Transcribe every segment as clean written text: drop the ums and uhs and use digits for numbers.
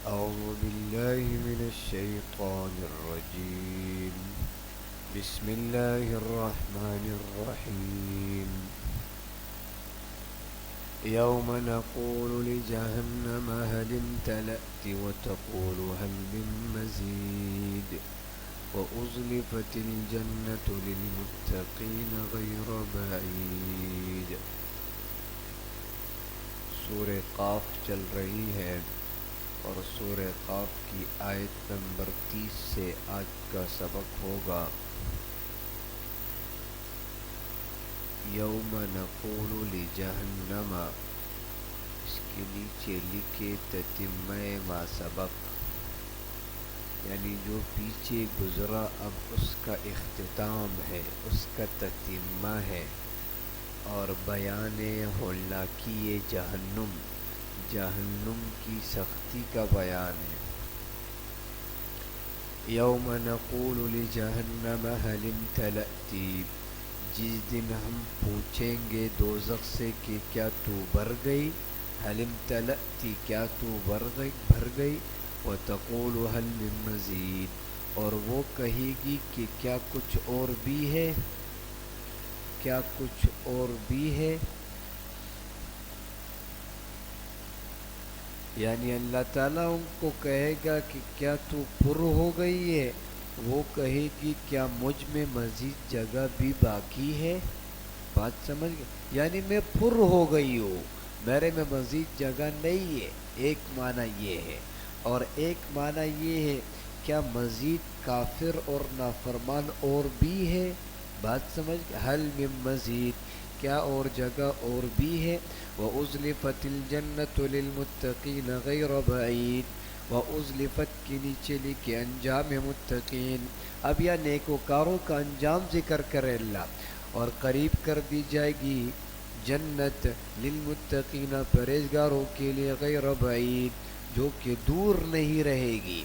أعوذ بالله من الشيطان الرجيم. بسم الله الرحمن الرحيم. يوم نقول لجهنم هل امتلأت وتقول هل من مزيد وأزلفت الجنة للمتقين غير بعيد. سورہ قاف چل رہی ہے اور سورہ قاف کی آیت نمبر 30 سے آج کا سبق ہوگا یوم نقول لجہنم. اس کے نیچے لکھے تتمہ ما سبق، یعنی جو پیچھے گزرا اب اس کا اختتام ہے، اس کا تتمہ ہے، اور بیان ہولناکی جہنم، جہنم کی سختی کا بیان ہے. یوم نقول لجہنم هل امتلأت، جس دن ہم پوچھیں گے دوزخ سے کہ کیا تو بھر گئی، هل امتلأت کیا تو بھر گئی، وتقول هل من مزید، اور وہ کہے گی کہ کیا کچھ اور بھی ہے، کیا کچھ اور بھی ہے. یعنی اللہ تعالیٰ ان کو کہے گا کہ کیا تو پر ہو گئی ہے، وہ کہے گی کیا مجھ میں مزید جگہ بھی باقی ہے. بات سمجھ گئے؟ یعنی میں پر ہو گئی ہوں، میرے میں مزید جگہ نہیں ہے. ایک معنی یہ ہے، اور ایک معنی یہ ہے کیا مزید کافر اور نافرمان اور بھی ہے. بات سمجھ گئے؟ حل من مزید، کیا اور جگہ اور بھی ہے. وَأُزْلِفَتِ الْجَنَّةُ لِلْمُتَّقِينَ غَيْرَ بَعِيدٍ، وَأُزْلِفَتْ کے نیچے لکھے انجام متقین. اب یا نیکوکاروں کا انجام ذکر کرے اللہ، اور قریب کر دی جائے گی جنت للمتقین، پرہیزگاروں کے لیے، غیر بعید جو کہ دور نہیں رہے گی.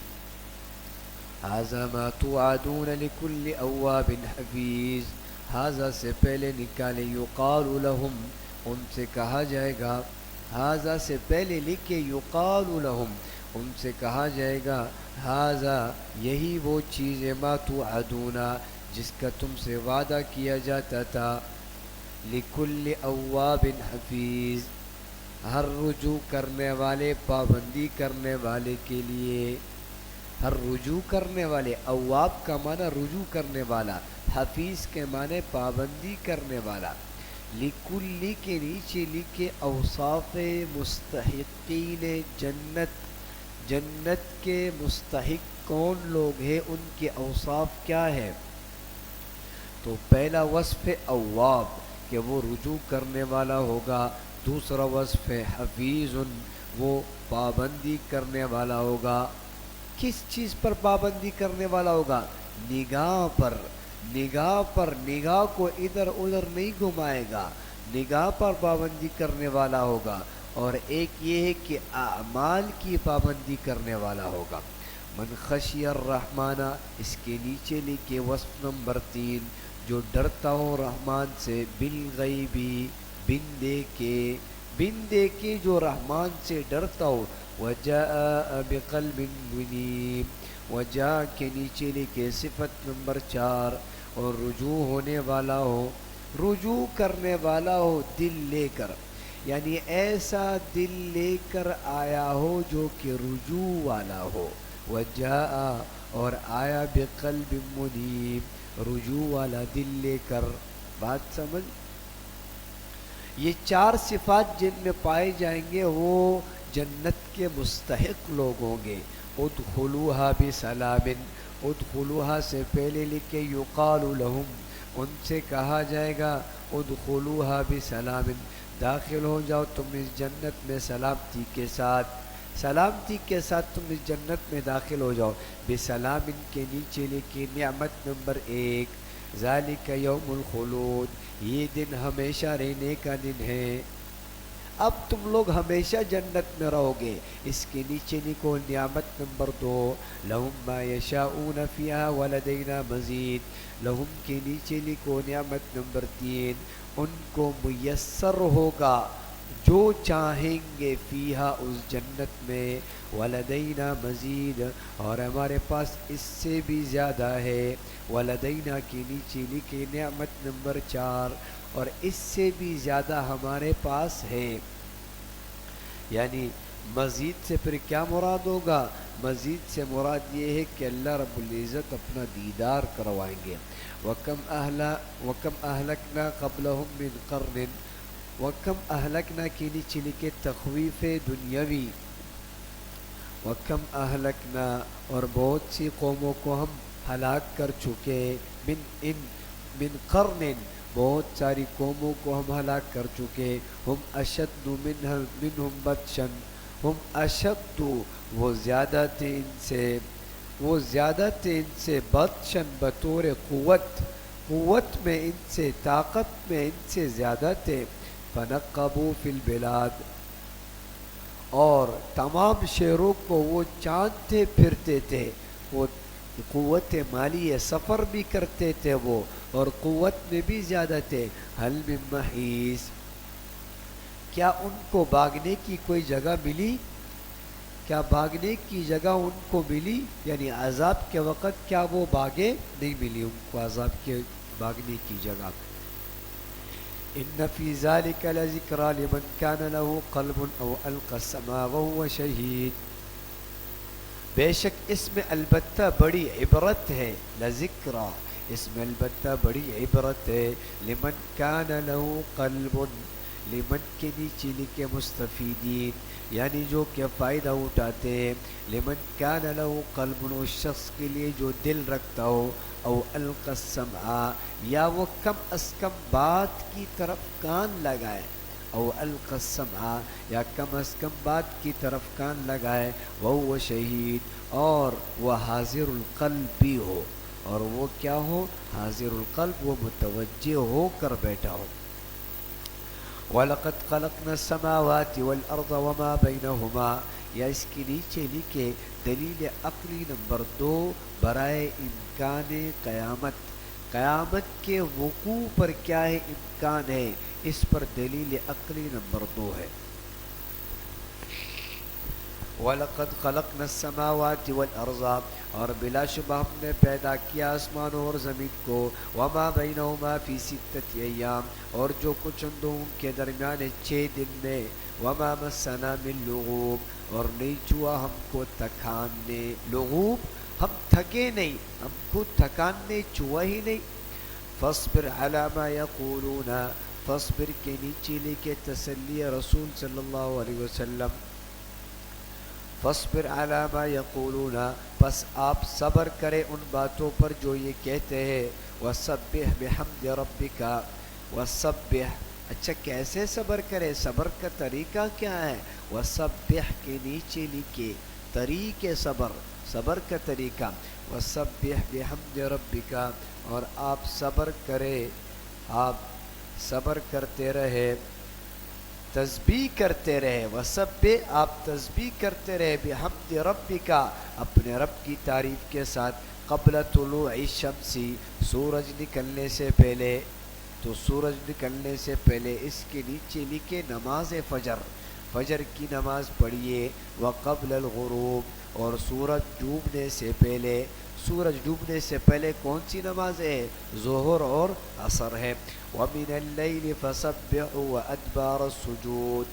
هذا ما توعدون لكل اواب حفیظ، هذا سے پہلے نکالے، یقال لهم ان سے کہا جائے گا، هذا سے پہلے لکھے یقال لهم ان سے کہا جائے گا، هذا یہی وہ چیز ہے، ما توعدون جس کا تم سے وعدہ کیا جاتا تھا، لكل اواب حفیظ ہر رجوع کرنے والے، پابندی کرنے والے کے لیے. ہر رجوع کرنے والے، اواب کا معنی رجوع کرنے والا، حفیظ کے معنی پابندی کرنے والا. لکلی کے نیچے لکھے اوصاف مستحقین جنت، جنت کے مستحق کون لوگ ہیں، ان کے اوصاف کیا ہے. تو پہلا وصف اواب کہ وہ رجوع کرنے والا ہوگا، دوسرا وصف حفیظ وہ پابندی کرنے والا ہوگا. کس چیز پر پابندی کرنے والا ہوگا؟ نگاہ پر، نگاہ پر، نگاہ کو ادھر ادھر نہیں گھمائے گا، نگاہ پر پابندی کرنے والا ہوگا. اور ایک یہ ہے کہ اعمال کی پابندی کرنے والا ہوگا. من خشی الرحمن، اس کے نیچے لکھے وصف نمبر 3، جو ڈرتا ہو رحمان سے، بالغیبی بن دیکھے، بن دیکھے جو رحمان سے ڈرتا ہو. وجاء بقلب منیب، وجاء کے نیچے لکھے صفت نمبر 4، اور رجوع ہونے والا ہو، رجوع کرنے والا ہو دل لے کر، یعنی ایسا دل لے کر آیا ہو جو کہ رجوع والا ہو. وجاء اور آیا بقلب منیب، رجوع والا دل لے کر. بات سمجھ؟ یہ 4 صفات جن میں پائے جائیں گے وہ جنت کے مستحق لوگ ہوں گے. ادخلوها بسلام، ادخلوها سے پہلے لکھے یقال لهم ان سے کہا جائے گا، ادخلوها بسلام داخل ہو جاؤ تم اس جنت میں سلامتی کے ساتھ، سلامتی کے ساتھ تم اس جنت میں داخل ہو جاؤ. بسلام کے نیچے لکھے نعمت نمبر 1، ذالک یوم الخلود یہ دن ہمیشہ رہنے کا دن ہے، اب تم لوگ ہمیشہ جنت میں رہو گے. اس کے نیچے لکھو نعمت نمبر 2، لہم ما یشاؤون فیہا ولدینا مزید، لہم کے نیچے لکھو نعمت نمبر 3، ان کو میسر ہوگا جو چاہیں گے فیہا اس جنت میں، ولدینا مزید اور ہمارے پاس اس سے بھی زیادہ ہے، ولدینا کی نیچے لکھی نعمت نمبر 4، اور اس سے بھی زیادہ ہمارے پاس ہے۔ یعنی مزید سے پھر کیا مراد ہوگا؟ مزید سے مراد یہ ہے کہ اللہ رب العزت اپنا دیدار کروائیں گے۔ وَكَمْ أَهْلَكْنَا قَبْلَهُمْ مِنْ قَرْنٍ، وَكَمْ أَهْلَكْنَا کی نیچے لکھے تخویف دنیاوی، وَكَمْ أَهْلَكْنَا اور بہت سی قوموں کو ہم ہلاک کر چکے، من قرن بہت ساری قوموں کو ہم ہلاک کر چکے، ہم اشد منہم بطشن، ہم اشد وہ زیادہ تھے ان سے بطشن بطور قوت میں ان سے، طاقت میں ان سے زیادہ تھے، فنقبوا فی البلاد اور تمام شہروں کو وہ چاندتے پھرتے تھے، وہ قوت مالی سفر بھی کرتے تھے وہ، اور قوت میں بھی زیادہ تھے۔ حل من محیص، کیا ان کو بھاگنے کی کوئی جگہ ملی؟ کیا بھاگنے کی جگہ ان کو ملی؟ یعنی عذاب کے وقت کیا وہ بھاگے؟ نہیں ملی ان کو عذاب کے بھاگنے کی جگہ۔ ان فی ذلک لذکری لمن کان له قلب او القى السمع وهو شہید، بے شک اس میں البتہ بڑی عبرت ہے، لذکری اس میں البتہ بڑی عبرت ہے، لمن کان له قلب، لمن کے نیچے لکھے مستفیدین یعنی جو کہ فائدہ اٹھاتے ہیں، لمن کان له قلب اس شخص کے لیے جو دل رکھتا ہو، او القى السمع یا وہ کم از کم بات کی طرف کان لگائے، او القى السمع یا کم از کم بات کی طرف کان لگائے، وهو شہید اور وہ حاضر القلب بھی ہو، اور وہ کیا ہو؟ حاضر القلب، وہ متوجہ ہو کر بیٹھا ہو۔ وَلَقَدْ خَلَقْنَا السَّمَاوَاتِ وَالْأَرْضَ وَمَا بَيْنَهُمَا، یا اس کے نیچے لکھے دلیل عقلی نمبر 2 برائے امکان قیامت، قیامت کے وقوع پر کیا ہے امکان ہے، اس پر دلیل عقلی نمبر 2 ہے۔ وَلَقَدْ خَلَقْنَا السَّمَاوَاتِ وَالْأَرْضَ اور بلا شبہ ہم نے پیدا کیا آسمانوں اور زمین کو، وَمَا بَيْنَهُمَا فِي سِتَّةِ أَيَّامٍ اور جو کچھ ان دونوں کے درمیان ہے 6 دن میں، وَمَا مَسَّنَا مِن لُغُوب اور نہیں چھوا ہم کو تھکانے، لغوب ہم تھکے نہیں، ہم کو تھکانے چھوا ہی نہیں۔ فَاصْبِرْ عَلَى مَا يَقُولُونَ، فَاصْبِرْ کے نیچے لے کے تسلی رسول صلی اللہ علیہ وسلم، فَاصْبِرْ عَلَى مَا يَقُولُونَ پس آپ صبر کرے ان باتوں پر جو یہ کہتے ہیں، وَسَبِّحْ بِحَمْدِ رَبِّكَ وَسَبِّحْ اچھا کیسے صبر کرے؟ صبر کا طریقہ کیا ہے؟ وَسَبِّحْ کے نیچے لکھے طریقے صبر کا طریقہ، وَسَبِّحْ بِحَمْدِ رَبِّكَ اور آپ صبر کرے، آپ صبر کرتے رہے، تسبیح کرتے رہے، وَسَبِّحْ آپ تسبیح کرتے رہے، بِحَمْدِ رَبِّكَ اپنے رب کی تعریف کے ساتھ، قبل طلوع الشمس سورج نکلنے سے پہلے، تو سورج نکلنے سے پہلے اس کے نیچے لکھے نماز فجر کی نماز پڑھیے، وقبل الغروب اور سورج ڈوبنے سے پہلے، سورج ڈوبنے سے پہلے کون سی نماز ہے؟ ظہر اور عصر ہے۔ وَمِنَ اللَّيْلِ فَسَبِّحْهُ وَأَدْبَارَ السُّجُودِ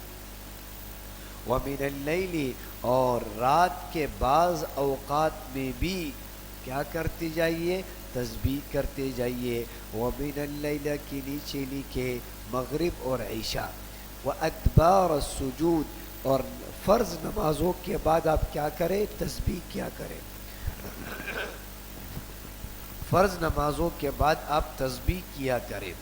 وَمِنَ اللَّيْلِ اور رات کے بعض اوقات میں بھی کیا کرتے جائیے؟ تسبیح کرتے جائیے۔ وَمِنَ اللَّيْلِ کی نیچے لکھے مغرب اور عشاء، وَأَدْبَارَ السُّجُودِ اور فرض نمازوں کے بعد آپ کیا کریں؟ تسبیح کیا کریں، فرض نمازوں کے بعد آپ تسبیح کیا کریں۔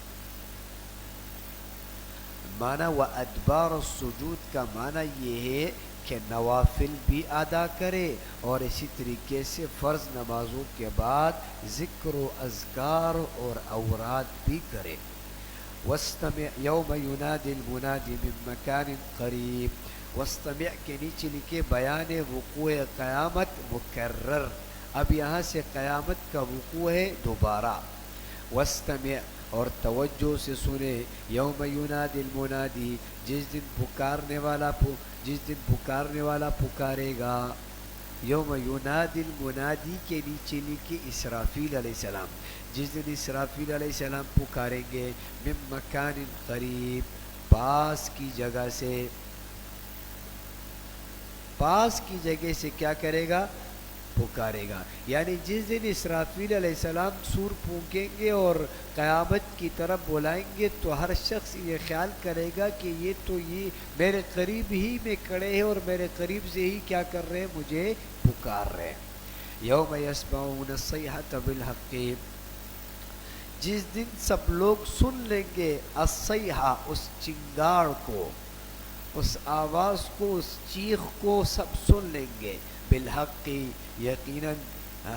معنی وَأَدْبَارَ السُّجُودِ کا معنی یہ ہے کہ نوافل بھی ادا کرے اور اسی طریقے سے فرض نمازوں کے بعد ذکر و اذکار اور اوراد بھی کرے۔ وَاسْتَمِعْ يَوْمَ يُنَادِ الْمُنَادِ مِن مَّكَانٍ قَرِيبٍ وَاسْتَمِعْ کے نیچے لکھے بیان وقوع قیامت مکرر، اب یہاں سے قیامت کا وقوع ہے دوبارہ۔ وَاسْتَمِعْ اور توجہ سے سنیں، یوم ینادی المنادی، جس دن پکارنے والا پکارے گا. یوم ینادی المنادی کے نیچے لکھے اسرافیل علیہ السلام، جس دن اسرافیل علیہ السلام پکاریں گے، من مکان قریب، پاس کی جگہ سے. پاس کی جگہ سے کیا کرے گا؟ پکارے گا. یعنی جس دن اسرافیل علیہ السلام سور پھونکیں گے اور قیامت کی طرف بلائیں گے، تو ہر شخص یہ خیال کرے گا کہ یہ میرے قریب ہی میں کھڑے ہیں اور میرے قریب سے ہی کیا کر رہے ہیں؟ مجھے پکار رہے ہیں. یوم یسمعون الصیحۃ بالحق، جس دن سب لوگ سن لیں گے الصیحہ، اس چنگاڑ کو، اس آواز کو، اس چیخ کو سب سن لیں گے، بالحق، یقیناً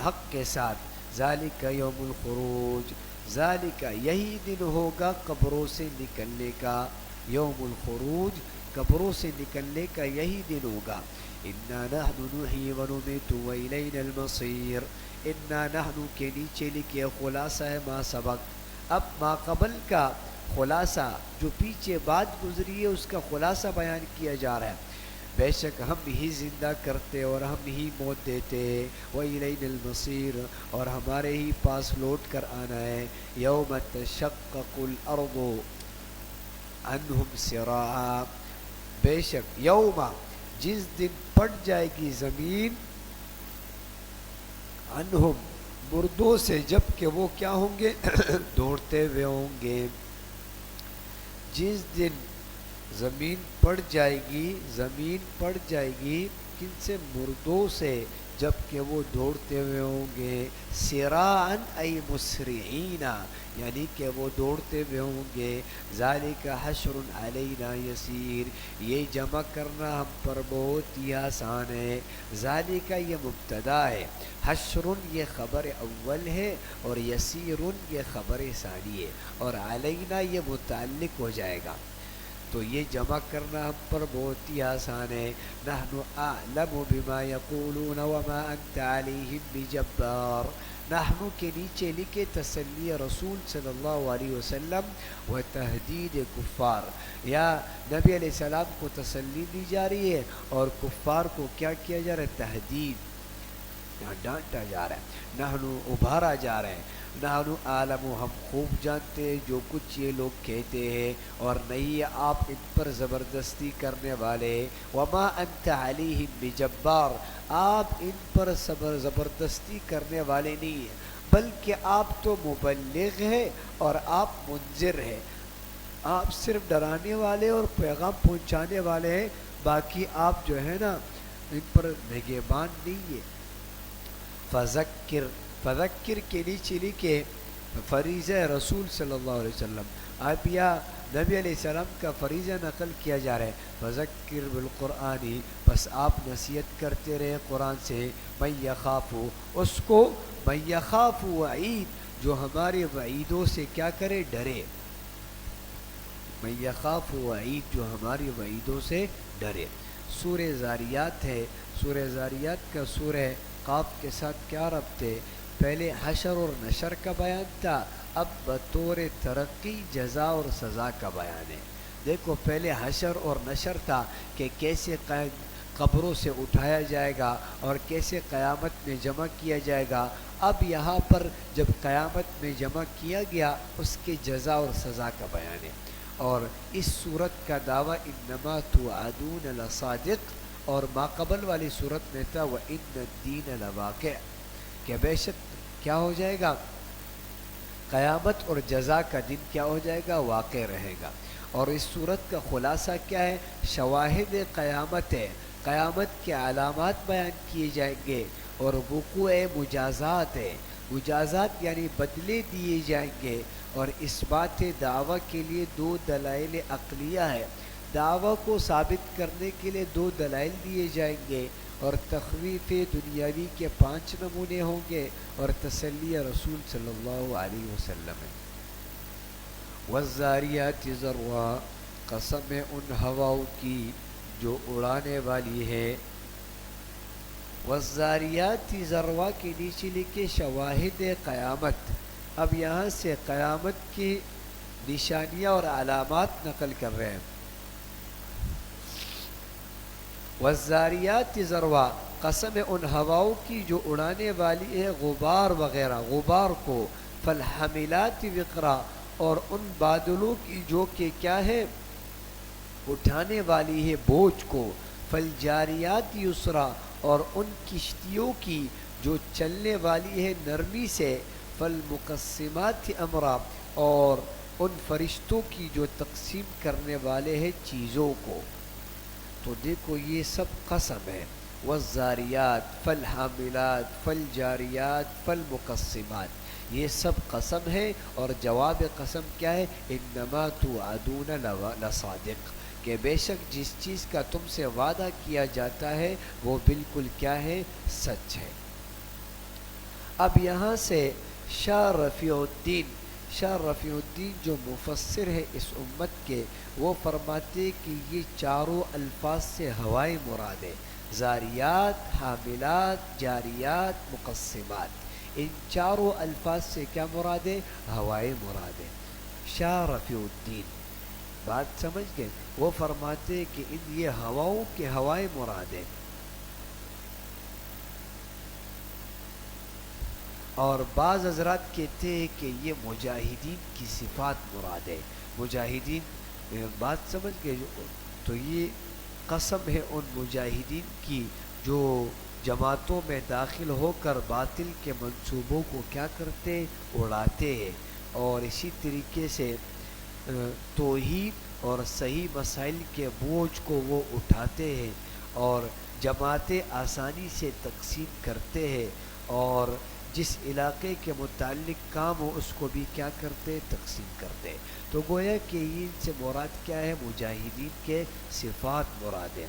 حق کے ساتھ. ذالک یوم الخروج، ذالک یہی دن ہوگا قبروں سے نکلنے کا، یوم الخروج قبروں سے نکلنے کا یہی دن ہوگا. انا نحن نحیی ونمیت والینا المصیر، انا نحن کے نیچے لکھے خلاصہ ہے ما سبق. اب ما قبل کا خلاصہ جو پیچھے بات گزری ہے اس کا خلاصہ بیان کیا جا رہا ہے. بے شک ہم ہی زندہ کرتے اور ہم ہی موت دیتے، وَإِلَيْنَا الْمَصِيرُ، اور ہمارے ہی پاس لوٹ کر آنا ہے. یوم تشقق الارض عنہم سراعا، بے شک یوم، جس دن پٹ جائے گی زمین، عنہم مردوں سے، جب کہ وہ کیا ہوں گے؟ دوڑتے ہوئے ہوں گے. جس دن زمین پڑ جائے گی، زمین پڑ جائے گی کن سے؟ مردوں سے، جب کہ وہ دوڑتے ہوئے ہوں گے. سراعا ای مسرعین، یعنی کہ وہ دوڑتے ہوئے ہوں گے. ذالک حشر علینا یسیر، یہ جمع کرنا ہم پر بہت ہی آسان ہے. ذالک یہ مبتدا ہے، حشر یہ خبر اول ہے، اور یسیر یہ خبر ثانی ہے، اور علینا یہ متعلق ہو جائے گا. تو یہ جمع کرنا ہم پر بہت ہی آسان ہے. نحن اعلم بما یقولون وما انت علیہم بجبار، نحن کے نیچے لکھے تسلی رسول صلی اللہ علیہ وسلم و تہدید کفار، یا نبی علیہ السلام کو تسلی دی جا رہی ہے اور کفار کو کیا کیا جا رہا ہے؟ تہدید، یہاں ڈانٹا جا رہا ہے، نحن ابھارا جا رہا ہے. نحن عالم، ہم خوب جانتے ہیں جو کچھ یہ لوگ کہتے ہیں، اور نہیں آپ ان پر زبردستی کرنے والے. وما انت علیہم بجبار، آپ ان پر زبردستی کرنے والے نہیں ہیں، بلکہ آپ تو مبلغ ہیں اور آپ منذر ہیں. آپ صرف ڈرانے والے اور پیغام پہنچانے والے ہیں، باقی آپ جو ہے نا ان پر نگہبان نہیں ہے. فذکر، فذکر کے نیچے لکھے فریضہ رسول صلی اللہ علیہ وسلم. اب یا نبی علیہ السلام کا فریضہ نقل کیا جا رہا ہے. فذکر بالقرآن، بس آپ نصیحت کرتے رہے قرآن سے. من یخاف، اس کو من یخاف وعید، جو ہمارے وعیدوں سے کیا کرے؟ ڈرے. من یخاف وعید، جو ہماری وعیدوں سے ڈرے. سورہ زاریات ہے، سورہ زاریات کا سورہ قاف کے ساتھ کیا ربط ہے؟ پہلے حشر اور نشر کا بیان تھا، اب بطور ترقی جزا اور سزا کا بیان ہے. دیکھو پہلے حشر اور نشر تھا کہ کیسے قبروں سے اٹھایا جائے گا اور کیسے قیامت میں جمع کیا جائے گا. اب یہاں پر جب قیامت میں جمع کیا گیا اس کے جزا اور سزا کا بیان ہے. اور اس صورت کا دعویٰ انما توعدون لصادق، اور ماقبل والی صورت میں تھا وَإِنَّ الدِّينَ لَوَاقِعٌ، کہ بے شک کیا ہو جائے گا؟ قیامت اور جزا کا دن کیا ہو جائے گا؟ واقع رہے گا. اور اس صورت کا خلاصہ کیا ہے؟ شواہد قیامت ہے، قیامت کے علامات بیان کیے جائیں گے، اور وقوع مجازات ہے، مجازات یعنی بدلے دیے جائیں گے. اور اس بات دعویٰ کے لیے دو دلائل عقلیہ ہے، دعویٰ کو ثابت کرنے کے لیے دو دلائل دیے جائیں گے، اور تخویف دنیاوی کے 5 نمونے ہوں گے، اور تسلی رسول صلی اللہ علیہ وسلم ہے. والذاریات ذروا، قسم ان ہواؤں کی جو اڑانے والی ہے. والذاریات ذروا کے نیچے لکھے شواہد قیامت، اب یہاں سے قیامت کی نشانیاں اور علامات نقل کر رہے ہیں. والذاریات ذروا، قسم ہے ان ہواؤں کی جو اڑانے والی ہے غبار وغیرہ، غبار کو. فالحاملات وقرا، اور ان بادلوں کی جو کہ کیا ہے اٹھانے والی ہے بوجھ کو. فالجاریات یسرا، اور ان کشتیوں کی جو چلنے والی ہے نرمی سے. فالمقسمات امرا، اور ان فرشتوں کی جو تقسیم کرنے والے ہیں چیزوں کو. تو دیکھو یہ سب قسم ہے. والذاریات، فالحاملات، فالجاریات، فالمقسمات، یہ سب قسم ہے. اور جواب قسم کیا ہے؟ انما توعدون لصادق، کہ بے شک جس چیز کا تم سے وعدہ کیا جاتا ہے وہ بالکل کیا ہے؟ سچ ہے. اب یہاں سے شاہ رفیع الدین جو مفسر ہے اس امت کے، وہ فرماتے کہ یہ چاروں الفاظ سے ہوائیں مراد ہے. زاریات، حاملات، جاریات، مقسمات، ان چاروں الفاظ سے کیا مراد ہے؟ ہوائیں مراد ہے. شاہ رفیع الدین بات سمجھ گئے؟ وہ فرماتے کہ ان یہ ہواؤں کے ہوائیں مراد ہے. اور بعض حضرات کہتے ہیں کہ یہ مجاہدین کی صفات مراد ہے. مجاہدین بات سمجھ گئے؟ تو یہ قسم ہے ان مجاہدین کی جو جماعتوں میں داخل ہو کر باطل کے منصوبوں کو کیا کرتے؟ اڑاتے ہیں. اور اسی طریقے سے توحید اور صحیح مسائل کے بوجھ کو وہ اٹھاتے ہیں اور جماعتیں آسانی سے تقسیم کرتے ہیں، اور جس علاقے کے متعلق کام ہو اس کو بھی کیا کرتے؟ تقسیم کرتے. تو گویا کہ ان سے مراد کیا ہے؟ مجاہدین کے صفات مراد ہیں.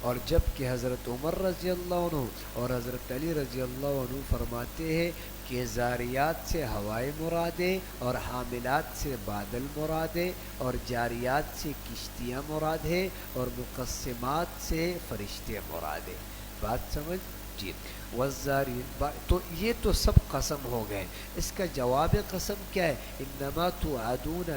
اور جب کہ حضرت عمر رضی اللہ عنہ اور حضرت علی رضی اللہ عنہ فرماتے ہیں کہ زاریات سے ہوائیں مراد ہے، اور حاملات سے بادل مراد ہے، اور جاریات سے کشتیاں مراد ہے، اور مقسمات سے فرشتے مراد ہے. بات سمجھ؟ جی. تو یہ تو سب قسم ہو گئے. اس کا جواب قسم کیا ہے؟ انما توعدون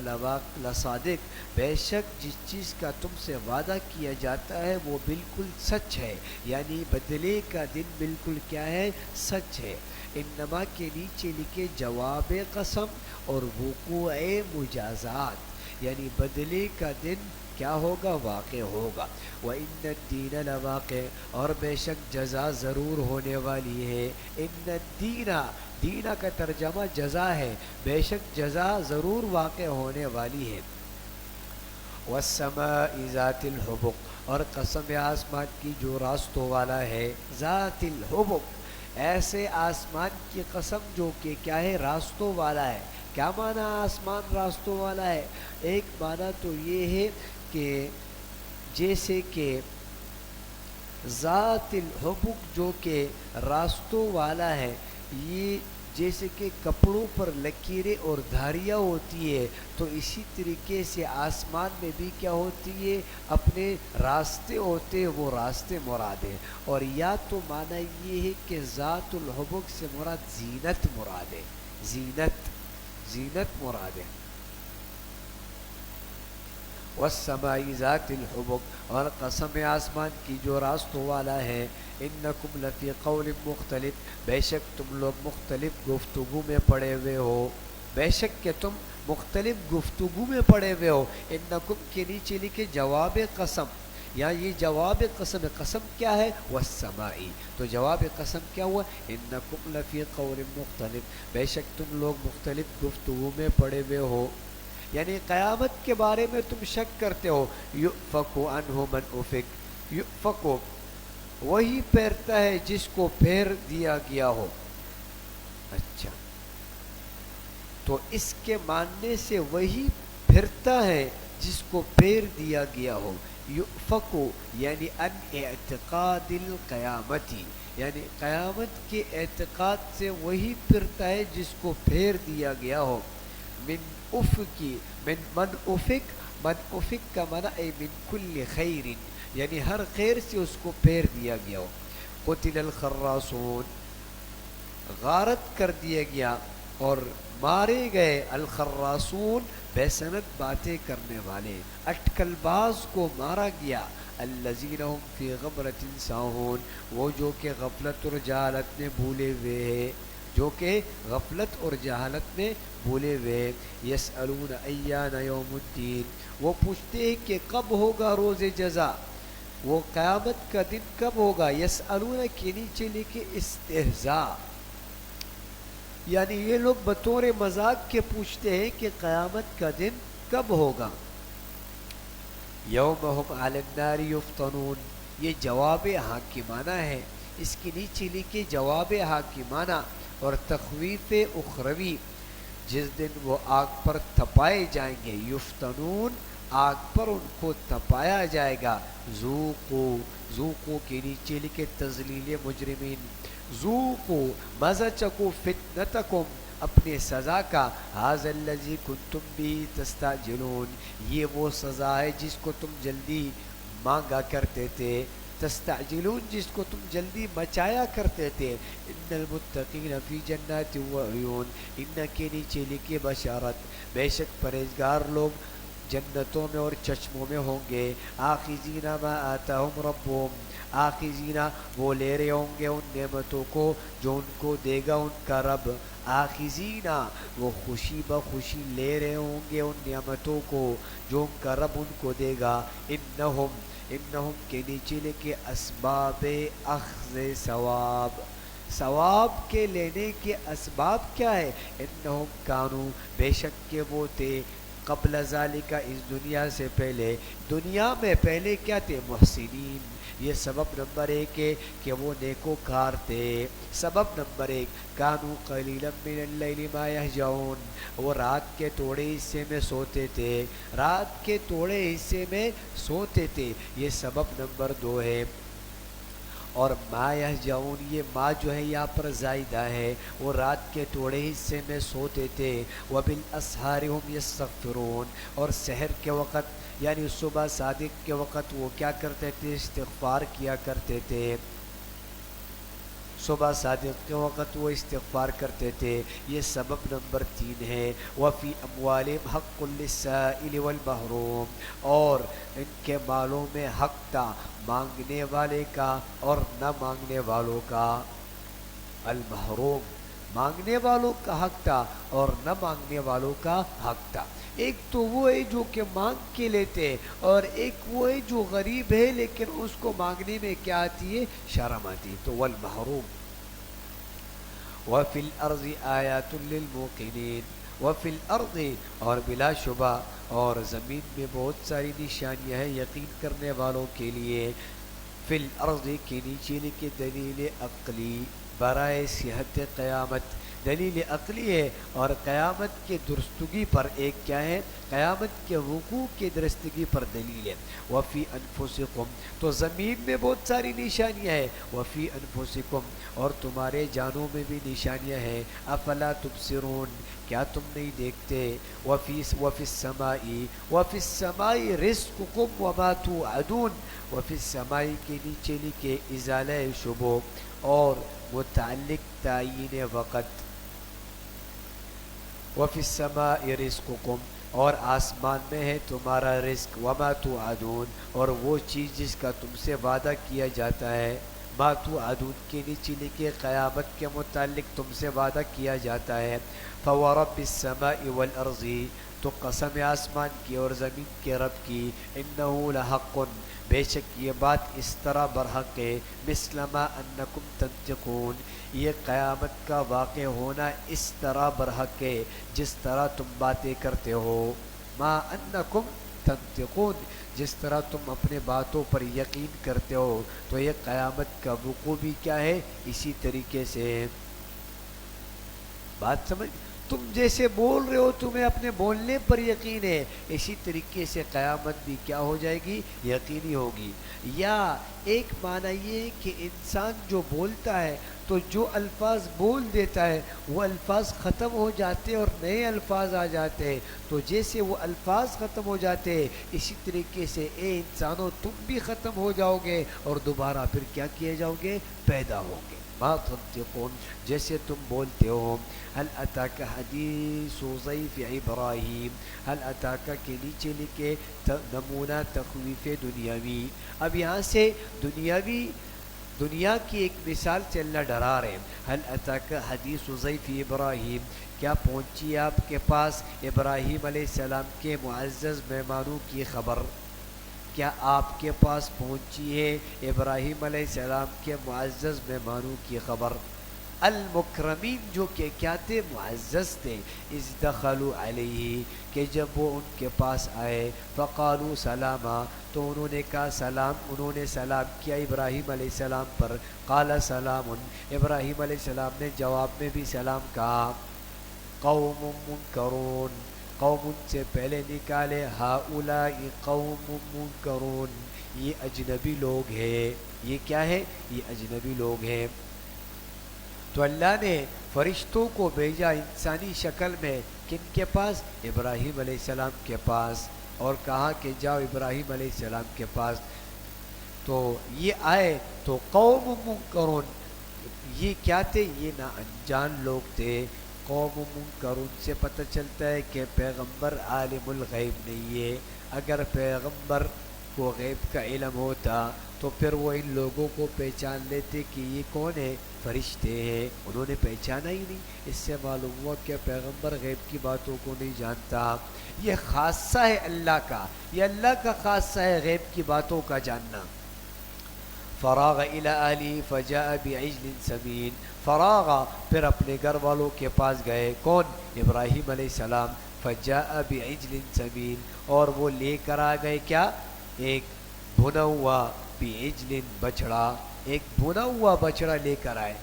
لصادق، بے شک جس چیز کا تم سے وعدہ کیا جاتا ہے وہ بالکل سچ ہے. یعنی بدلے کا دن بالکل کیا ہے؟ سچ ہے. انما کے نیچے لکھے جواب قسم اور وقوع مجازات، یعنی بدلے کا دن کیا ہوگا؟ واقع ہوگا. وَإِنَّ الدِّينَ لَوَاقِعٌ، اور بے شک جزا ضرور ہونے والی ہے. ان الدین، دینا کا ترجمہ جزا ہے، بے شک جزا ضرور واقع ہونے والی ہے. وَالسَّمَاءِ ذَاتِ الْحُبُقِ، اور قسم آسمان کی جو راستوں والا ہے. ذات الحبق، ایسے آسمان کی قسم جو کہ کیا ہے؟ راستوں والا ہے. کیا معنی آسمان راستوں والا ہے؟ ایک معنی تو یہ ہے کہ جیسے کہ ذات الحبق جو کہ راستوں والا ہے، یہ جیسے کہ کپڑوں پر لکیریں اور دھاریاں ہوتی ہے، تو اسی طریقے سے آسمان میں بھی کیا ہوتی ہے؟ اپنے راستے ہوتے ہیں، وہ راستے مراد ہیں. اور یا تو معنی یہ ہے کہ ذات الحبق سے مراد زینت مراد ہے. زینت مراد ہے. والسماء ذات الحبق، اور قسم آسمان کی جو راستوں والا ہے. انکم لفی قول مختلف، بے شک تم لوگ مختلف گفتگو میں پڑے ہوئے ہو. بے شک کہ تم مختلف گفتگو میں پڑے ہوئے ہو. انکم کے نیچے لکھے جواب قسم، یا یہ جواب قسم ہے. قسم کیا ہے؟ والسماء. تو جواب قسم کیا ہوا؟ انکم لفی قول مختلف، بے شک تم لوگ مختلف گفتگو میں پڑے ہوئے ہو. یعنی قیامت کے بارے میں تم شک کرتے ہو. یؤفک عنہ من افک، یؤفک وہی پھیرتا ہے جس کو پھیر دیا گیا ہو. اچھا، تو اس کے ماننے سے وہی پھرتا ہے جس کو پھیر دیا گیا ہو. یؤفک یعنی ان اعتقاد القیامتی، یعنی قیامت کے اعتقاد سے وہی پھرتا ہے جس کو پھیر دیا گیا ہو. من افق، من افق کا منع من کل خیر، یعنی ہر خیر سے اس کو پھیر دیا گیا ہو. قتل الخراصون، غارت کر دیا گیا اور مارے گئے الخراصون، بے سند باتیں کرنے والے، اٹکل باز کو مارا گیا. الذین هم فی غفلۃ ساہون، وہ جو کہ غفلت اور جہالت میں بھولے ہوئے ہیں، جو کہ غفلت اور جہالت میں بھولے ہوئے. یسألون ایان یوم الدین، وہ پوچھتے ہیں کہ کب ہوگا روز جزا، وہ قیامت کا دن کب ہوگا. یسألون کے نیچے لکھے استہزاء، یعنی یہ لوگ بطور مذاق کے پوچھتے ہیں کہ قیامت کا دن کب ہوگا. یوم هم علی النار یفتنون، یہ جواب حاکمانہ ہے. اس کے نیچے لکھے جواب حاکمانہ اور تخویف اخروی، جس دن وہ آگ پر تپائے جائیں گے. یفتنون، آگ پر ان کو تپایا جائے گا. ذوقو، ذوقو کے نیچے لکھے تذلیل مجرمین. ذوقو، مزہ چکو فتنتکم، اپنے سزا کا. ھذا الذی کنتم به تستعجلون، یہ وہ سزا ہے جس کو تم جلدی مانگا کرتے تھے. تستعجلون، جس کو تم جلدی مچایا کرتے تھے. ان المتقین فی جنات و عیون، ان کے نیچے لکھے بشارت، بے شک پرہیزگار لوگ جنتوں میں اور چشموں میں ہوں گے. آخذین ما آتاہم ربہم، آخذین، وہ لے رہے ہوں گے ان نعمتوں کو جو ان کو دے گا ان کا رب. آخذین، وہ خوشی بخوشی لے رہے ہوں گے ان نعمتوں کو جو ان کا رب ان کو دے گا. انہم، انہم کے نیچے لکھے اسباب اخذ ثواب، ثواب کے لینے کے اسباب کیا ہے. انہم کانو، بے شک کہ وہ تھے، قبل ذالک، اس دنیا سے پہلے، دنیا میں پہلے کیا تھے، محسنین. یہ سبب نمبر 1 ہے کہ وہ نیکوکار تھے. سبب نمبر 1، کانو قلیلا من اللیل ما یہجعون، وہ رات کے تھوڑے حصے میں سوتے تھے، رات کے تھوڑے حصے میں سوتے تھے. یہ سبب نمبر 2 ہے. اور ما یہجعون، یہ ما جو ہے یہاں پر زائدہ ہے، وہ رات کے تھوڑے حصے میں سوتے تھے. وبالاسحار هم یستغفرون، اور سحر کے وقت یعنی صبح صادق کے وقت وہ کیا کرتے تھے، استغفار کیا کرتے تھے. صبح صادق کے وقت وہ استغفار کرتے تھے. یہ سبب نمبر 3 ہے. وفی اموالہم حق للسائل والمحروم، اور ان کے مالوں میں حق تھا، مانگنے والے کا اور نہ مانگنے والوں کا. المحروم، مانگنے والوں کا حق تھا اور نہ مانگنے والوں کا حق تھا. ایک تو وہ ہے جو کہ مانگ کے لیتے، اور ایک وہ ہے جو غریب ہے لیکن اس کو مانگنے میں کیا آتی ہے، شرم آتی. تو والمحروم. وفی الارض آیات للموقنین، وفی الارض، اور بلا شبہ اور زمین میں بہت ساری نشانیاں ہیں یقین کرنے والوں کے لیے. فی الارض کے نیچے لکھے دلیل عقلی برائے صحت قیامت، دلیل عقلی ہے اور قیامت کے درستگی پر. ایک کیا ہے، قیامت کے وقوع کے درستگی پر دلیل ہے. وفی انفسکم، تو زمین میں بہت ساری نشانیاں ہیں. وفی انفسکم، اور تمہارے جانوں میں بھی نشانیاں ہیں. افلا تبصرون، کیا تم نہیں دیکھتے. وفی السماء، وفی السماء رزقکم وما توعدون، وفی السماء کے نیچے لکھے ازالہ شبہ اور متعلق تعیین وقت. وفی السماء رزقکم، اور آسمان میں ہے تمہارا رزق. وما توعدون، اور وہ چیز جس کا تم سے وعدہ کیا جاتا ہے. ما توعدون کے نیچے لکھے قیامت کے متعلق تم سے وعدہ کیا جاتا ہے. فورب السماء والارض، تو قسم آسمان کی اور زمین کے رب کی. انہ لحق، بے شک یہ بات اس طرح برحق ہے. مثل ما انکم تنطقون، یہ قیامت کا واقع ہونا اس طرح برحق ہے جس طرح تم باتیں کرتے ہو. ما انکم تنطقون، جس طرح تم اپنے باتوں پر یقین کرتے ہو، تو یہ قیامت کا وقوع بھی کیا ہے، اسی طریقے سے ہے. بات سمجھ. تم جیسے بول رہے ہو تمہیں اپنے بولنے پر یقین ہے، اسی طریقے سے قیامت بھی کیا ہو جائے گی؟ یقینی ہوگی۔ یا ایک معنی یہ ہے کہ انسان جو بولتا ہے تو جو الفاظ بول دیتا ہے وہ الفاظ ختم ہو جاتے ہیں اور نئے الفاظ آ جاتے ہیں، تو جیسے وہ الفاظ ختم ہو جاتے ہیں اسی طریقے سے اے انسانوں تم بھی ختم ہو جاؤ گے اور دوبارہ پھر کیا کیے جاؤ گے؟ پیدا ہو گے۔ ما تنطقون، جیسے تم بولتے ہو۔ هل اتاک حدیث ضیف ابراہیم، هل اتاک کے نیچے لکھے نمونہ تخویف دنیاوی۔ اب یہاں سے دنیا کی ایک مثال سے اللہ ڈرا رہے ہیں۔ هل اتاک حدیث ضیف ابراہیم، کیا پہنچی آپ کے پاس ابراہیم علیہ السلام کے معزز مہمانوں کی خبر؟ کیا آپ کے پاس پہنچی ہے ابراہیم علیہ السلام کے معزز مہمانوں کی خبر؟ المکرمین، جو کہ کیا تھے؟ معزز تھے۔ اذ دخلوا علیہ، کہ جب وہ ان کے پاس آئے، فقالوا سلاما، تو انہوں نے کہا سلام، انہوں نے سلام کیا ابراہیم علیہ السلام پر۔ قال سلام، ابراہیم علیہ السلام نے جواب میں بھی سلام کہا۔ قوم منکرون، قوم سے پہلے نکالے، ہؤلاء قوم منکرون، یہ اجنبی لوگ ہیں۔ یہ کیا ہے؟ یہ اجنبی لوگ ہیں۔ تو اللہ نے فرشتوں کو بھیجا انسانی شکل میں، کن کے پاس؟ ابراہیم علیہ السلام کے پاس، اور کہا کہ جاؤ ابراہیم علیہ السلام کے پاس۔ تو یہ آئے تو قوم منکرون، یہ کیا تھے؟ یہ نا انجان لوگ تھے۔ قوم منکرون سے پتہ چلتا ہے کہ پیغمبر عالم الغیب نہیں ہے۔ اگر پیغمبر کو غیب کا علم ہوتا تو پھر وہ ان لوگوں کو پہچان لیتے کہ یہ کون ہے؟ فرشتے ہیں۔ انہوں نے پہچانا ہی نہیں، اس سے معلوم ہوا کہ پیغمبر غیب کی باتوں کو نہیں جانتا۔ یہ خاصہ ہے اللہ کا، یہ اللہ کا خاصہ ہے غیب کی باتوں کا جاننا۔ فراغ الی اہلی فجاء بعجل سمین، فراغ، پھر اپنے گھر والوں کے پاس گئے، کون؟ ابراہیم علیہ السلام۔ فجاء بعجل سمین، اور وہ لے کر آ گئے کیا؟ ایک بھنا ہوا، بعجل بچڑا، ایک بھنا ہوا بچڑا لے کر آئے۔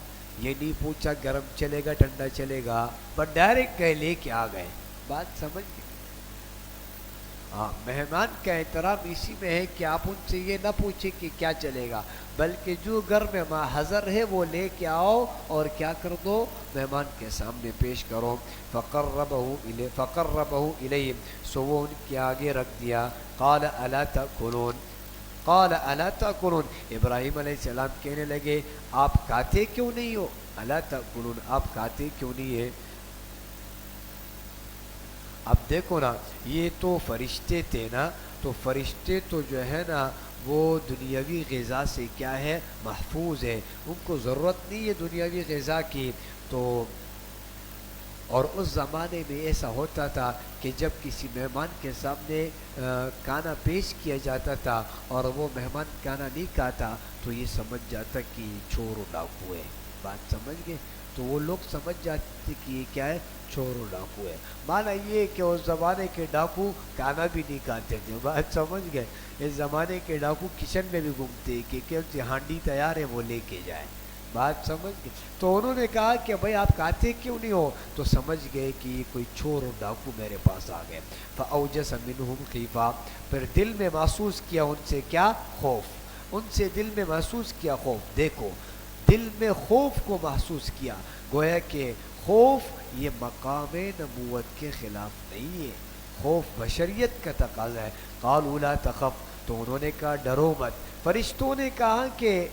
یہ نہیں پوچھا گرم چلے گا ٹھنڈا چلے گا، بس ڈائریکٹ گئے لے کے آ گئے۔ بات سمجھ گئے؟ ہاں، مہمان کا احترام اسی میں ہے کہ آپ ان سے یہ نہ پوچھیں کہ کیا چلے گا، بلکہ جو گھر میں حاضر ہے وہ لے کے آؤ اور کیا کر دو؟ مہمان کے سامنے پیش کرو۔ فقربہ الیہم، سو وہ ان کے آگے رکھ دیا۔ قال الا تأکلون، قال الا تأکلون، ابراہیم علیہ السلام کہنے لگے آپ کھاتے کیوں نہیں ہو؟ الا تأکلون، آپ کھاتے کیوں نہیں ہے؟ اب دیکھو نا، یہ تو فرشتے تھے نا، تو فرشتے تو جو ہے نا وہ دنیاوی غذا سے کیا ہے؟ محفوظ ہے، ان کو ضرورت نہیں ہے دنیاوی غذا کی۔ تو اور اس زمانے میں ایسا ہوتا تھا کہ جب کسی مہمان کے سامنے کھانا پیش کیا جاتا تھا اور وہ مہمان کھانا نہیں کھاتا تو یہ سمجھ جاتا کہ یہ چور و ڈاکو ہے۔ بات سمجھ گئے؟ تو وہ لوگ سمجھ جاتے تھے کہ یہ کیا ہے؟ چور و ڈاکو ہے۔ مانا یہ کہ اس زمانے کے ڈاکو کھانا بھی نہیں کھاتے تھے۔ بات سمجھ گئے؟ اس زمانے کے ڈاکو کچن میں بھی گھومتے کہ کیونکہ ہانڈی تیار ہے وہ لے کے جائیں۔ بات سمجھ گئے؟ تو انہوں نے کہا کہ بھائی آپ کھاتے کیوں نہیں ہو؟ تو سمجھ گئے کہ یہ کوئی چور و ڈاکو میرے پاس آ گئے۔ فأوجس منہم خیفہ، پھر دل میں محسوس کیا ان سے کیا؟ خوف۔ ان سے دل میں محسوس کیا خوف۔ دیکھو، دل میں خوف کو محسوس کیا، گویا کہ خوف یہ مقام نبوت کے خلاف نہیں ہے، خوف بشریت کا تقاضا ہے۔ قالوا لا تخف، تو انہوں نے کہا ڈرو مت۔ فرشتوں نے کہا کہ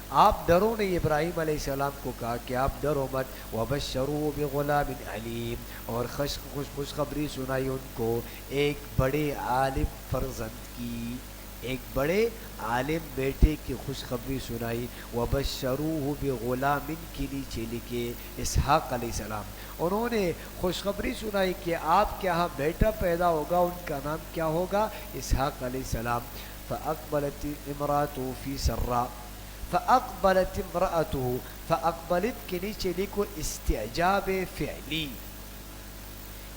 آپ ڈرو نہیں، ابراہیم علیہ السلام کو کہا کہ آپ ڈرو مت۔ وبشروه بغلام علیم، اور خوشخبری سنائی ان کو ایک بڑے عالم فرزند کی، ایک بڑے عالم بیٹے کی خوشخبری سنائی۔ وبشروه بغلام کے نیچے لکھے اسحاق علیہ السلام، انہوں نے خوشخبری سنائی کہ آپ کے ہاں بیٹا پیدا ہوگا، ان کا نام کیا ہوگا؟ اسحاق علیہ السلام۔ فاقبلت امراته فی سرا، فاقبلت امراته، فاقبلت کے نیچے لکھو استعجاب فعلی،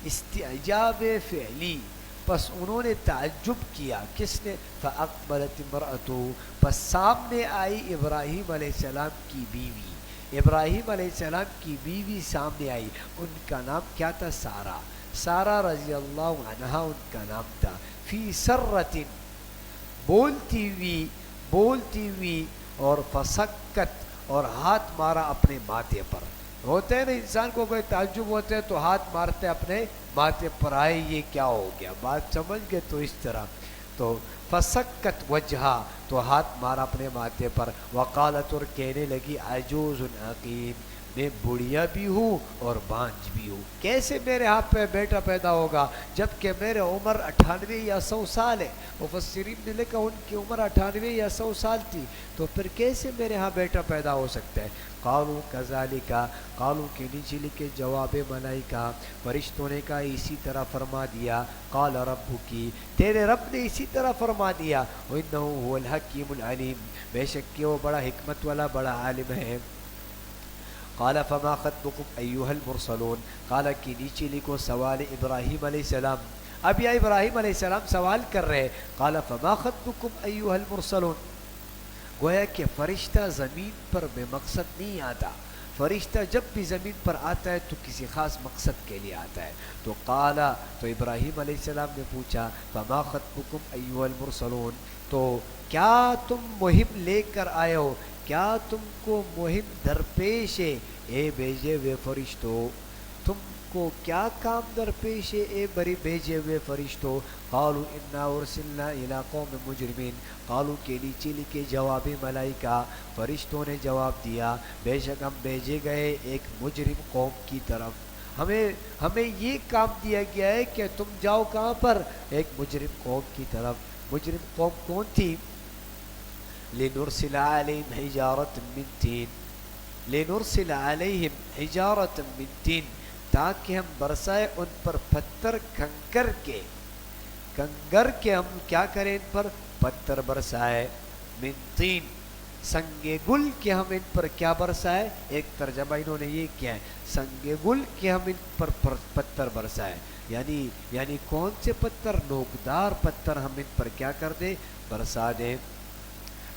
استعجاب فعلی، پس انہوں نے تعجب کیا، کس نے؟ فاقبلت امراته، پس سامنے آئی ابراہیم علیہ السلام کی بیوی، ابراہیم علیہ السلام کی بیوی سامنے آئی، ان کا نام کیا تھا؟ سارہ، سارہ رضی اللہ عنہا ان کا نام تھا، فی سرۃ، بولتی ہوئی، بولتی ہوئی، اور فسکت، اور ہاتھ مارا اپنے ماتھے پر۔ ہوتے ہیں نا انسان کو کوئی تعجب ہوتا ہے تو ہاتھ مارتے اپنے ماتھے پر، آئے یہ کیا ہو گیا، بات سمجھ گئے؟ تو اس طرح تو فسکت وجہا، تو ہاتھ مارا اپنے ماتھے پر، وقالت، اور کہنے لگی، عجوز عقیم، میں بڑھیا بھی ہوں اور بانجھ بھی ہوں، کیسے میرے ہاتھ پہ بیٹا پیدا ہوگا جبکہ میرے عمر 98 یا 100 سال ہے؟ مفسرین نے لکھا ان کی عمر 98 یا 100 سال تھی، تو پھر کیسے میرے ہاں بیٹا پیدا ہو سکتا ہے؟ قالوا کذالک، قالوا کے نیچے لکھے جواب ملائکہ، فرشتوں نے کہا اسی طرح فرما دیا، قال ربکی، تیرے رب نے اسی طرح فرما دیا، وَإِنَّهُ هُوَ الْحَكِيمُ الْعَلِيمُ، بے شک کہ وہ بڑا حکمت والا، بڑا عالم ہے۔ قال فما خطبكم ایھا المرسلون، قال کی نیچے لکھو سوال ابراہیم علیہ السلام، اب یہ ابراہیم علیہ السلام سوال کر رہے، قال فما خطبكم ایھا المرسلون، گویا کہ فرشتہ زمین پر بے مقصد نہیں آتا، فرشتہ جب بھی زمین پر آتا ہے تو کسی خاص مقصد کے لیے آتا ہے، تو قال، تو ابراہیم علیہ السلام نے پوچھا فما خطبكم ایھا المرسلون، تو کیا تم مہم لے کر آئے ہو، کیا تم کو مہم درپیش ہے اے بھیجے ہوئے فرشتوں، تم کو کیا کام درپیش ہے اے بری بھیجے ہوئے فرشتوں؟ قالوا انا ارسلنا الی قوم مجرمین، قالوا کے نیچے لکھے جواب ملائکہ، فرشتوں نے جواب دیا بے شک ہم بھیجے گئے ایک مجرم قوم کی طرف، ہمیں یہ کام دیا گیا ہے کہ تم جاؤ کہاں پر؟ ایک مجرم قوم کی طرف۔ مجرم قوم کون تھی؟ لنرسل علیہم حجارۃ من طین، لنرسل علیہم حجارۃ من طین، تاکہ ہم برسائے ان پر پتھر کنکر کے، کنگر کے ہم کیا کریں ان پر؟ پتھر برسائے، من طین، سنگ گل کے ہم ان پر کیا برسائے؟ ایک ترجمہ انہوں نے یہ کیا ہے، سنگ گل کے ہم ان پر پتھر برسائے، یعنی کون سے پتھر؟ نوکدار پتھر ہم ان پر کیا کر دیں؟ برسا دیں۔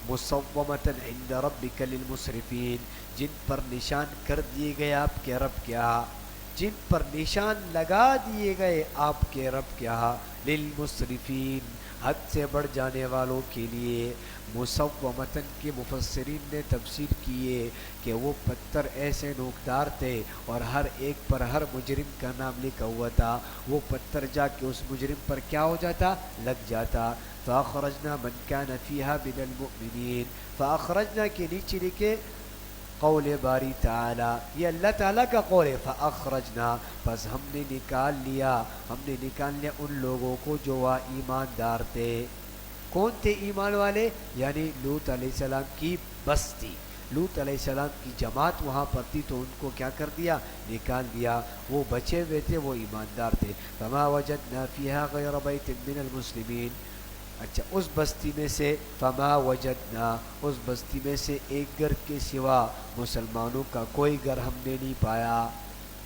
مصومۃ عند ربک للمسرفین، جن پر نشان کر دیے گئے آپ کے رب کے ہاں، جن پر نشان لگا دیے گئے آپ کے رب کے ہاں، للمسرفین، حد سے بڑھ جانے والوں کے لیے۔ مصومتاً کے مفسرین نے تفسیر کیے کہ وہ پتھر ایسے نوکدار تھے اور ہر ایک پر ہر مجرم کا نام لکھا ہوا تھا، وہ پتھر جا کے اس مجرم پر کیا ہو جاتا؟ لگ جاتا۔ فاخرجنا من كان فيها من المؤمنین، فاخرجنا کے نیچے لکھے قول باری تعالی، یہ اللہ تعالیٰ کا قول ہے، فاخرجنا، پس ہم نے نکال لیا، ہم نے نکال لیا ان لوگوں کو جو وہ ایماندار تھے۔ کون تھے ایمان والے؟ یعنی لوط علیہ السلام کی بستی، لوط علیہ السلام کی جماعت وہاں پر تھی تو ان کو کیا کر دیا؟ نکال دیا، وہ بچے ہوئے تھے، وہ ایماندار تھے۔ فما وجدنا فيها غير بيت من المسلمین، اچھا اس بستی میں سے، فما وجدنا، اس بستی میں سے ایک گھر کے سوا مسلمانوں کا کوئی گھر ہم نے نہیں پایا،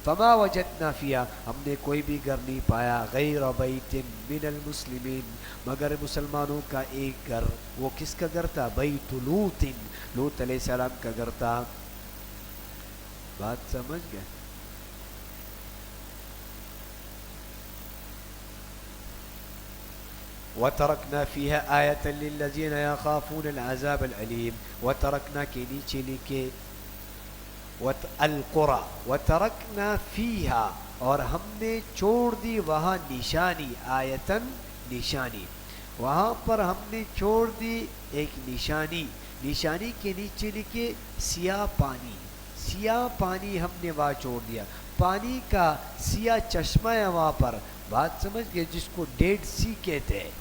فما وجدنا فیہا، ہم نے کوئی بھی گھر نہیں پایا، غیر بیت من المسلمین، مگر مسلمانوں کا ایک گھر، وہ کس کا گھر تھا؟ بیت لوط، لوط علیہ السلام کا گھر تھا۔ بات سمجھ گئے؟ وَتَرَكْنَا فِيهَا آيَةً لِلَّذِينَ يَخَافُونَ الْعَذَابَ الْأَلِيمَ، وَتَرَكْنَا کے نیچے لکھے القرى، وَتَرَكْنَا فِيهَا، اور ہم نے چھوڑ دی وہاں نشانی، آیتن نشانی، وہاں پر ہم نے چھوڑ دی ایک نشانی، نشانی کے نیچے لکھے سیاہ پانی، سیاہ پانی ہم نے وہاں چھوڑ دیا، پانی کا سیاہ چشمہ ہے وہاں پر، بات سمجھ گئے؟ جس کو ڈیڈ سی کہتے ہیں،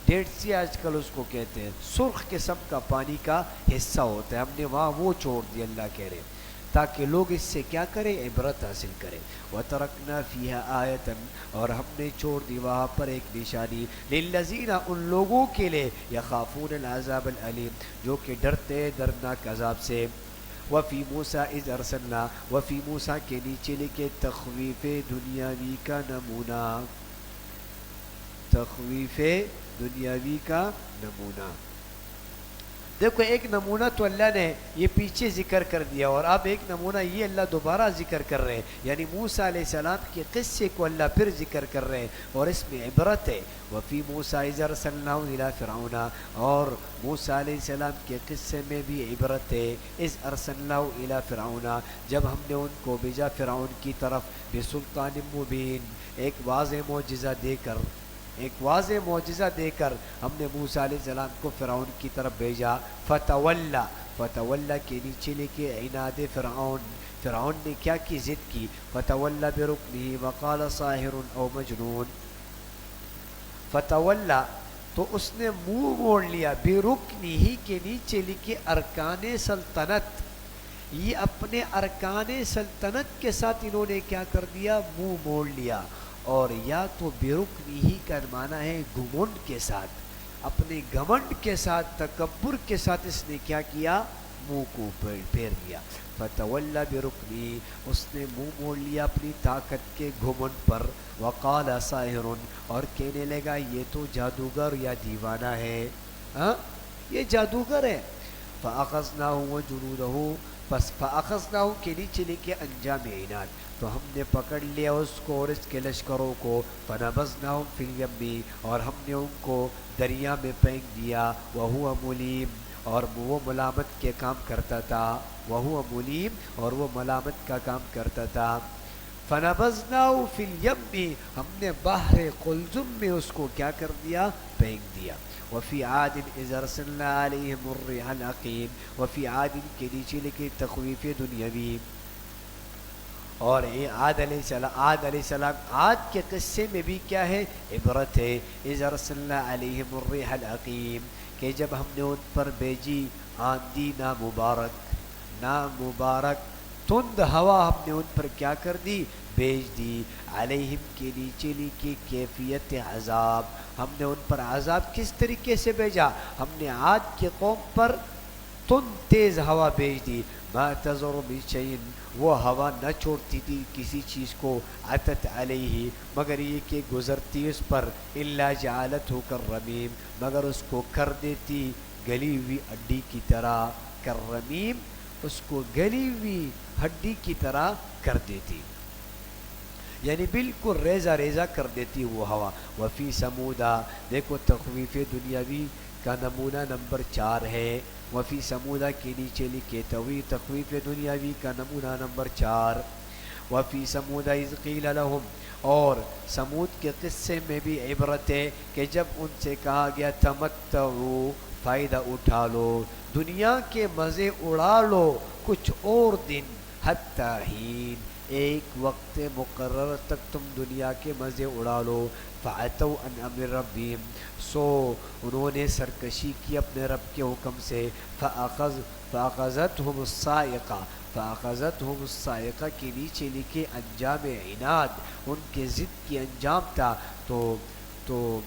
ڈیڈ سی آج کل اس کو کہتے ہیں، سرخ قسم کا پانی کا حصہ ہوتا ہے، ہم نے وہاں وہ چھوڑ دیا، اللہ کہہ رہے تاکہ لوگ اس سے کیا کریں؟ عبرت حاصل کریں۔ وَتَرَكْنَا فِيهَا آیَةً، اور ہم نے چھوڑ دی وہاں پر ایک نشانی، لِلَّذِينَ، ان لوگوں کے لیے، يَخَافُونَ الْعَذَابَ الْأَلِيمَ، جو کہ ڈرتے ہیں دردناک عذاب سے۔ وفی موسیٰ اذ ارسلنا، وفی موسیٰ کے نیچے لکھے تخویف دنیاوی کا نمونہ، تخویف دنیاوی کا نمونہ۔ دیکھو ایک نمونہ تو اللہ نے یہ پیچھے ذکر کر دیا، اور اب ایک نمونہ یہ اللہ دوبارہ ذکر کر رہے ہیں، یعنی موسیٰ علیہ السلام کے قصے کو اللہ پھر ذکر کر رہے ہیں، اور اس میں عبرت ہے۔ وفی موسیٰ اذ ارسلناہ الی فرعون، اور موسیٰ علیہ السلام کے قصے میں بھی عبرت ہے۔ اذ ارسلناہ الی فرعون، جب ہم نے ان کو بھیجا فرعون کی طرف، بسلطان مبین، ایک واضح معجزہ دے کر، ایک واضح معجزہ دے کر ہم نے موسیٰ علیہ السلام کو فرعون کی طرف بھیجا۔ فتولا، فتولا کے نیچے لکھے عناد فرعون، فرعون نے کیا کی؟ ضد کی۔ فتولا برکنہ وقال ساحر او مجنون، فتولا تو اس نے منہ موڑ لیا، برکنہ کے نیچے لکھے ارکان سلطنت، یہ اپنے ارکان سلطنت کے ساتھ انہوں نے کیا کر دیا؟ منہ موڑ لیا۔ اور یا تو برکنہ کا معنی ہے گھمنڈ کے ساتھ، اپنے گھمنڈ کے ساتھ، تکبر کے ساتھ اس نے کیا کیا؟ منہ کو پھیر لیا۔ فتولا برکنہ، اس نے منہ موڑ لیا اپنی طاقت کے گھمنڈ پر۔ وقال ساحر، اور کہنے لگا یہ تو جادوگر یا دیوانہ ہے، ہاں یہ جادوگر ہے۔ فاخذناہ وجنودہ، پس فاخذناہ کے نیچے لکھے انجام عناد، تو ہم نے پکڑ لیا اس کو اور اس کے لشکروں کو۔ فنبذناہم فی الیم، اور ہم نے ان کو دریا میں پھینک دیا۔ وہو ملیم، اور وہ ملامت کے کام کرتا تھا، وہو ملیم، اور وہ ملامت کا کام کرتا تھا۔ فنبذناہ فی الیم، ہم نے بحر قلزم میں اس کو کیا کر دیا؟ پھینک دیا۔ وفی عاد اذ ارسلنا علیہم الریح العقیم، وفی عاد کے نیچے لکھے تخویف دنیاوی، اور عاد علیہ السلام، عاد کے قصے میں بھی کیا ہے؟ عبرت ہے۔ اذ ارسلنا علیہم الریح العقیم، کہ جب ہم نے ان پر بھیجی آندھی نامبارک تند ہوا، ہم نے ان پر کیا کر دی؟ بھیج دی۔ علیہم کے نیچے لکھی کیفیت عذاب، ہم نے ان پر عذاب کس طریقے سے بھیجا؟ ہم نے عاد کے قوم پر تند تیز ہوا بھیج دی۔ ما تذر من شیء، وہ ہوا نہ چھوڑتی تھی کسی چیز کو، عتت علیہ، مگر یہ کہ گزرتی اس پر، الا جعلتہ کالرمیم، مگر اس کو کر دیتی گلی ہوئی ہڈی کی طرح، کالرمیم، اس کو گلی ہوئی ہڈی کی طرح کر دیتی، یعنی بالکل ریزہ ریزہ کر دیتی وہ ہوا۔ وفی سمودا، دیکھو تخویف دنیاوی کا نمونہ نمبر 4 ہے۔ وفی سمودا کے نیچے لکھے تخویف دنیاوی کا نمونہ نمبر 4۔ وفی سمودا اذ قیل لہم، اور سمود کے قصے میں بھی عبرت ہے کہ جب ان سے کہا گیا تمتعوا، فائدہ اٹھا لو، دنیا کے مزے اڑا لو کچھ اور دن، حتی حین، ایک وقت مقرر تک تم دنیا کے مزے اڑا لو۔ فعتوا عن امر ربہم، سو انہوں نے سرکشی کی اپنے رب کے حکم سے۔ فاخذتہم الصاعقہ، فاخذتہم الصاعقہ کے نیچے لکھے انجام عناد، ان کے ضد کی انجام تھا، تو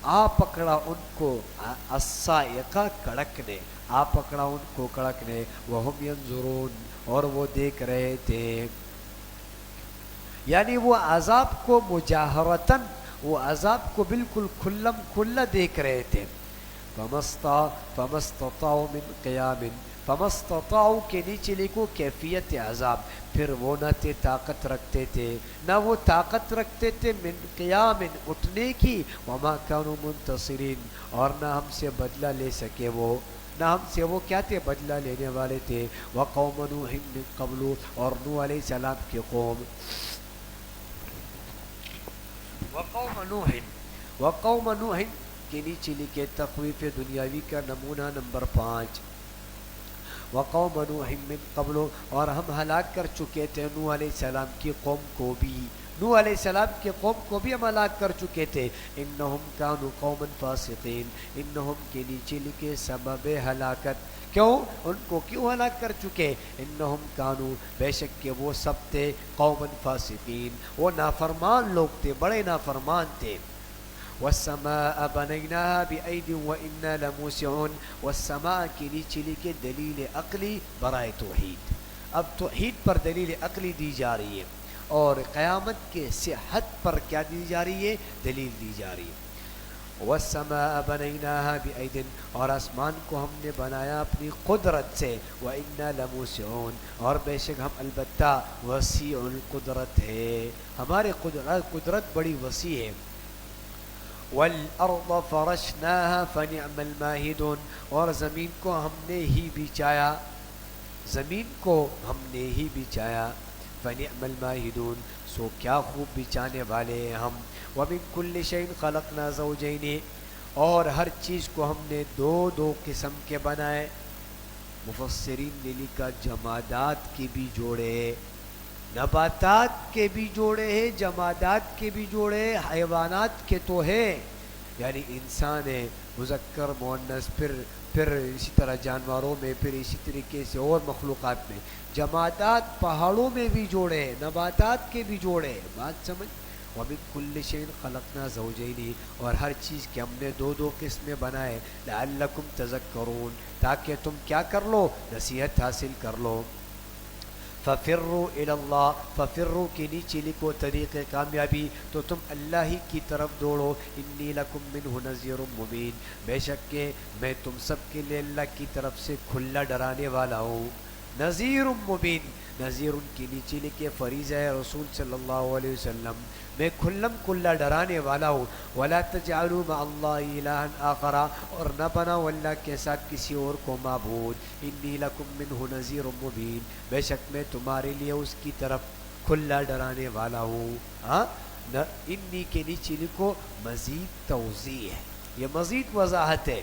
آ پکڑا ان کو الصاعقہ، کڑک نے، آ پکڑا ان کو کڑک نے۔ وہم ینظرون، اور وہ دیکھ رہے تھے، یعنی وہ عذاب کو مجاہرتاً، وہ عذاب کو بالکل کھلم کھلا دیکھ رہے تھے۔ فمستطاعوا من قیام، فمستطاعوا کے نیچے لکھو کیفیت عذاب، پھر وہ نہ تھے طاقت رکھتے تھے، نہ وہ طاقت رکھتے تھے من قیام، اٹھنے کی، وما كانوا منتصرین، اور نہ ہم سے بدلہ لے سکے وہ، نہ ہم سے وہ کیا تھے؟ بدلہ لینے والے تھے۔ وقوم نوح من قبل، اور نوح علیہ السلام کی قوم، وقوم نوح کے نیچے لکھے تخویف دنیاوی کا نمونہ نمبر 5۔ وقوم نوح من قبل، اور ہم ہلاک کر چکے تھے نوح علیہ السلام کی قوم کو بھی، نوح علیہ السلام کی قوم کو بھی ہم ہلاک کر چکے تھے۔ انہم کانوا قوما فاسقین، انہم کے نیچے لکھے سبب ہلاکت، کیوں ان کو کیوں ہلاک کر چکے؟ انہم کانوا، بے شک کہ وہ سب تھے، قوما فاسقین، وہ نافرمان لوگ تھے، بڑے نافرمان تھے۔ والسماء بنيناها بأيد وإنا لموسعون، والسماء کے نیچے لکھے دلیل عقلی برائے توحید، اب توحید پر دلیل عقلی دی جا رہی ہے، اور قیامت کے صحت پر کیا دی جا رہی ہے؟ دلیل دی جا رہی ہے۔ والسماء بنيناها بأيد اور آسمان کو ہم نے بنایا اپنی قدرت سے وإنا لموسعون اور بے شک ہم البتہ وسیع القدرت ہے ہمارے قدرت بڑی وسیع ہے والارض فرشناها فنعم الماهدون اور زمین کو ہم نے ہی بچھایا زمین کو ہم نے ہی بچھایا فنعم الماهدون سو کیا خوب بچھانے والے ہیں ہم ومن كل شيء خلقنا زوجين اور ہر چیز کو ہم نے دو دو قسم کے بنائے مفسرین نے لکھا جمادات کے بھی جوڑے نباتات کے بھی جوڑے ہیں جمادات کے بھی جوڑے حیوانات کے تو ہے یعنی انسان ہے مذکر مؤنث پھر اسی طرح جانوروں میں پھر اسی طریقے سے اور مخلوقات میں جمادات پہاڑوں میں بھی جوڑے ہیں نباتات کے بھی جوڑے ہیں بات سمجھ وَمِن كُلِّ شَيْءٍ خَلَقْنَا زَوْجَيْنِ اور ہر چیز کے ہم نے دو دو قسمیں بنائے لَعَلَّكُمْ تَذَكَّرُونَ تاکہ تم کیا کر لو نصیحت حاصل کر لو فَفِرُّوا إِلَى اللَّهِ فَفِرُّوا کے نیچے لکھو طریق کامیابی تو تم اللہ ہی کی طرف دوڑو انی لکم منہ نذیر مبین بے شک کہ میں تم سب کے لیے اللہ کی طرف سے کھلا ڈرانے والا ہوں نذیر مبین نذیر کے نیچے لکھے فریضہ ہے رسول صلی اللہ علیہ وسلم میں کھلا ڈرانے والا ہوں ولا تجعلوا مع اللہ الہا آخر اور نہ بناؤ اللہ کے ساتھ کسی اور کو معبود انی لکم منہ نذیر مبین بے شک میں تمہارے لیے اس کی طرف کھلا ڈرانے والا ہوں ہاں انی کے نیچے لکھو مزید توضیح ہے یہ مزید وضاحت ہے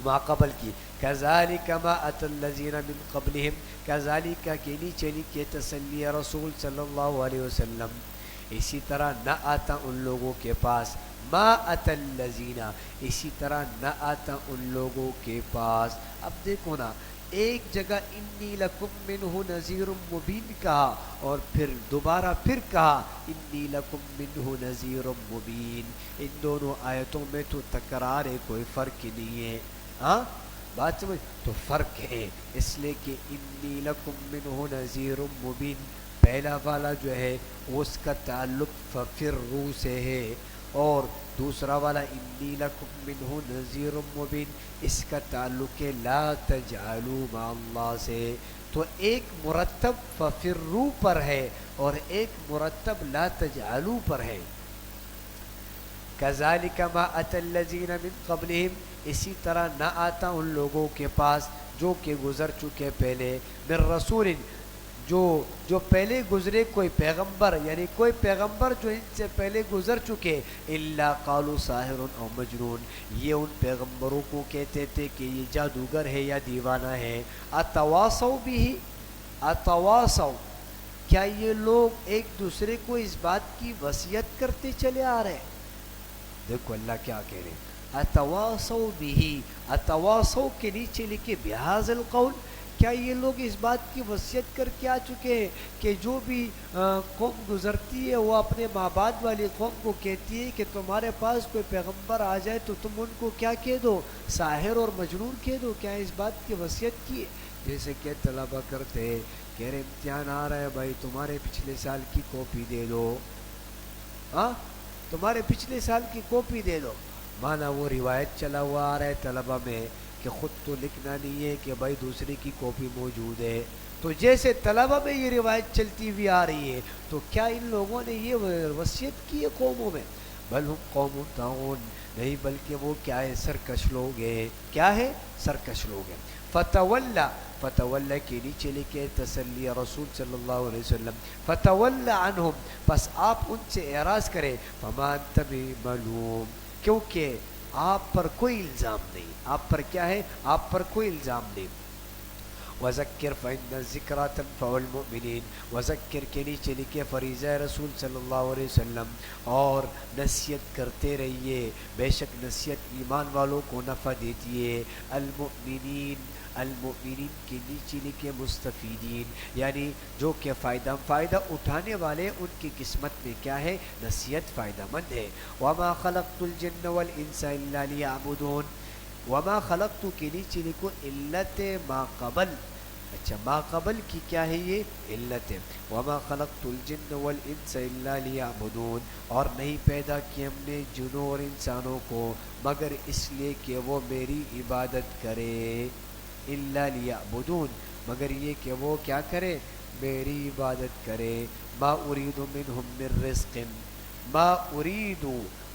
ما قبل کی کذالک ما ات الذین من قبلہم کذالک کے نیچے لکھے تسلی رسول صلی اللہ علیہ وسلم اسی طرح نہ آتا ان لوگوں کے پاس ما ات الذین اسی طرح نہ آتا ان لوگوں کے پاس اب دیکھو نا ایک جگہ انی لکم منہ نذیر مبین کہا اور پھر دوبارہ پھر کہا انی لکم منہ نذیر مبین ان دونوں آیتوں میں تو تکرار ہے کوئی فرق نہیں ہے ہاں بات سمجھ تو فرق ہے اس لیے کہ انی لکم منہ نذیر مبین پہلا والا جو ہے اس کا تعلق ففروا سے ہے اور دوسرا والا انی لکم منہ نذیر مبین اس کا تعلق ہے لا تجعلوا مع اللہ سے تو ایک مرتب ففروا پر ہے اور ایک مرتب لا تجعلوا پر ہے کذالک ما ات الذین من قبلہم اسی طرح نہ آتا ان لوگوں کے پاس جو کہ گزر چکے پہلے من رسول جو پہلے گزرے کوئی پیغمبر یعنی کوئی پیغمبر جو ان سے پہلے گزر چکے الا قالوا ساحر او مجنون یہ ان پیغمبروں کو کہتے تھے کہ یہ جادوگر ہے یا دیوانہ ہے اتواصوا به اتواصوا کیا یہ لوگ ایک دوسرے کو اس بات کی وصیت کرتے چلے آ رہے دیکھو اللہ کیا کہہ رہے ہیں اتواصوا به اتواصوا کے نیچے لکھے بهذا القول کیا یہ لوگ اس بات کی وصیت کر کے آ چکے ہیں کہ جو بھی قوم گزرتی ہے وہ اپنے ماں باپ والی قوم کو کہتی ہے کہ تمہارے پاس کوئی پیغمبر آ جائے تو تم ان کو کیا کہہ دو ساحر اور مجنون کہہ دو کیا اس بات کی وصیت کی ہے جیسے کہ طلبہ کرتے ہیں کہہ رہے امتحان آ رہا ہے بھائی تمہارے پچھلے سال کی کاپی دے دو ہاں تمہارے پچھلے سال کی کاپی دے دو مانا وہ روایت چلا ہوا آ رہا ہے طلبہ میں کہ خود تو لکھنا نہیں ہے کہ بھائی دوسرے کی کاپی موجود ہے تو جیسے طلبہ میں یہ روایت چلتی ہوئی آ رہی ہے تو کیا ان لوگوں نے یہ وصیت کی ہے قوموں میں بل ہم قوم طاغون نہیں بلکہ وہ کیا ہے سرکش لوگ ہیں کیا ہے سرکش لوگ ہیں فتولى کے نیچے لکھے تسلی رسول صلی اللہ علیہ وسلم فتولى عنہم پس آپ ان سے اعراض کریں فما انت بملوم کیونکہ آپ پر کوئی الزام نہیں آپ پر کیا ہے آپ پر کوئی الزام نہیں وذکر فإن الذکریٰ تنفع المؤمنین وذکر کے نیچے لکھے فریضہ رسول صلی اللہ علیہ وسلم اور نصیحت کرتے رہیے بے شک نصیحت ایمان والوں کو نفع دیتی ہے المؤمنین کے نیچے لکھے مستفیدین یعنی جو کہ فائدہ اٹھانے والے ان کی قسمت میں کیا ہے نصیحت فائدہ مند ہے وما خلقت الجن والانس الا لیعبدون وما خلقت کے نیچے لکھو علت ما قبل اچھا ما قبل کی کیا ہے یہ علت ہے. وما خلقت الجن والانس الا لیعبدون، اور نہیں پیدا کیے ہم نے جنوں اور انسانوں کو مگر اس لیے کہ وہ میری عبادت کرے. الا لیعبدون، مگر یہ کہ وہ کیا کرے، میری عبادت کرے. ما اريد منهم من رزق، ما اريد،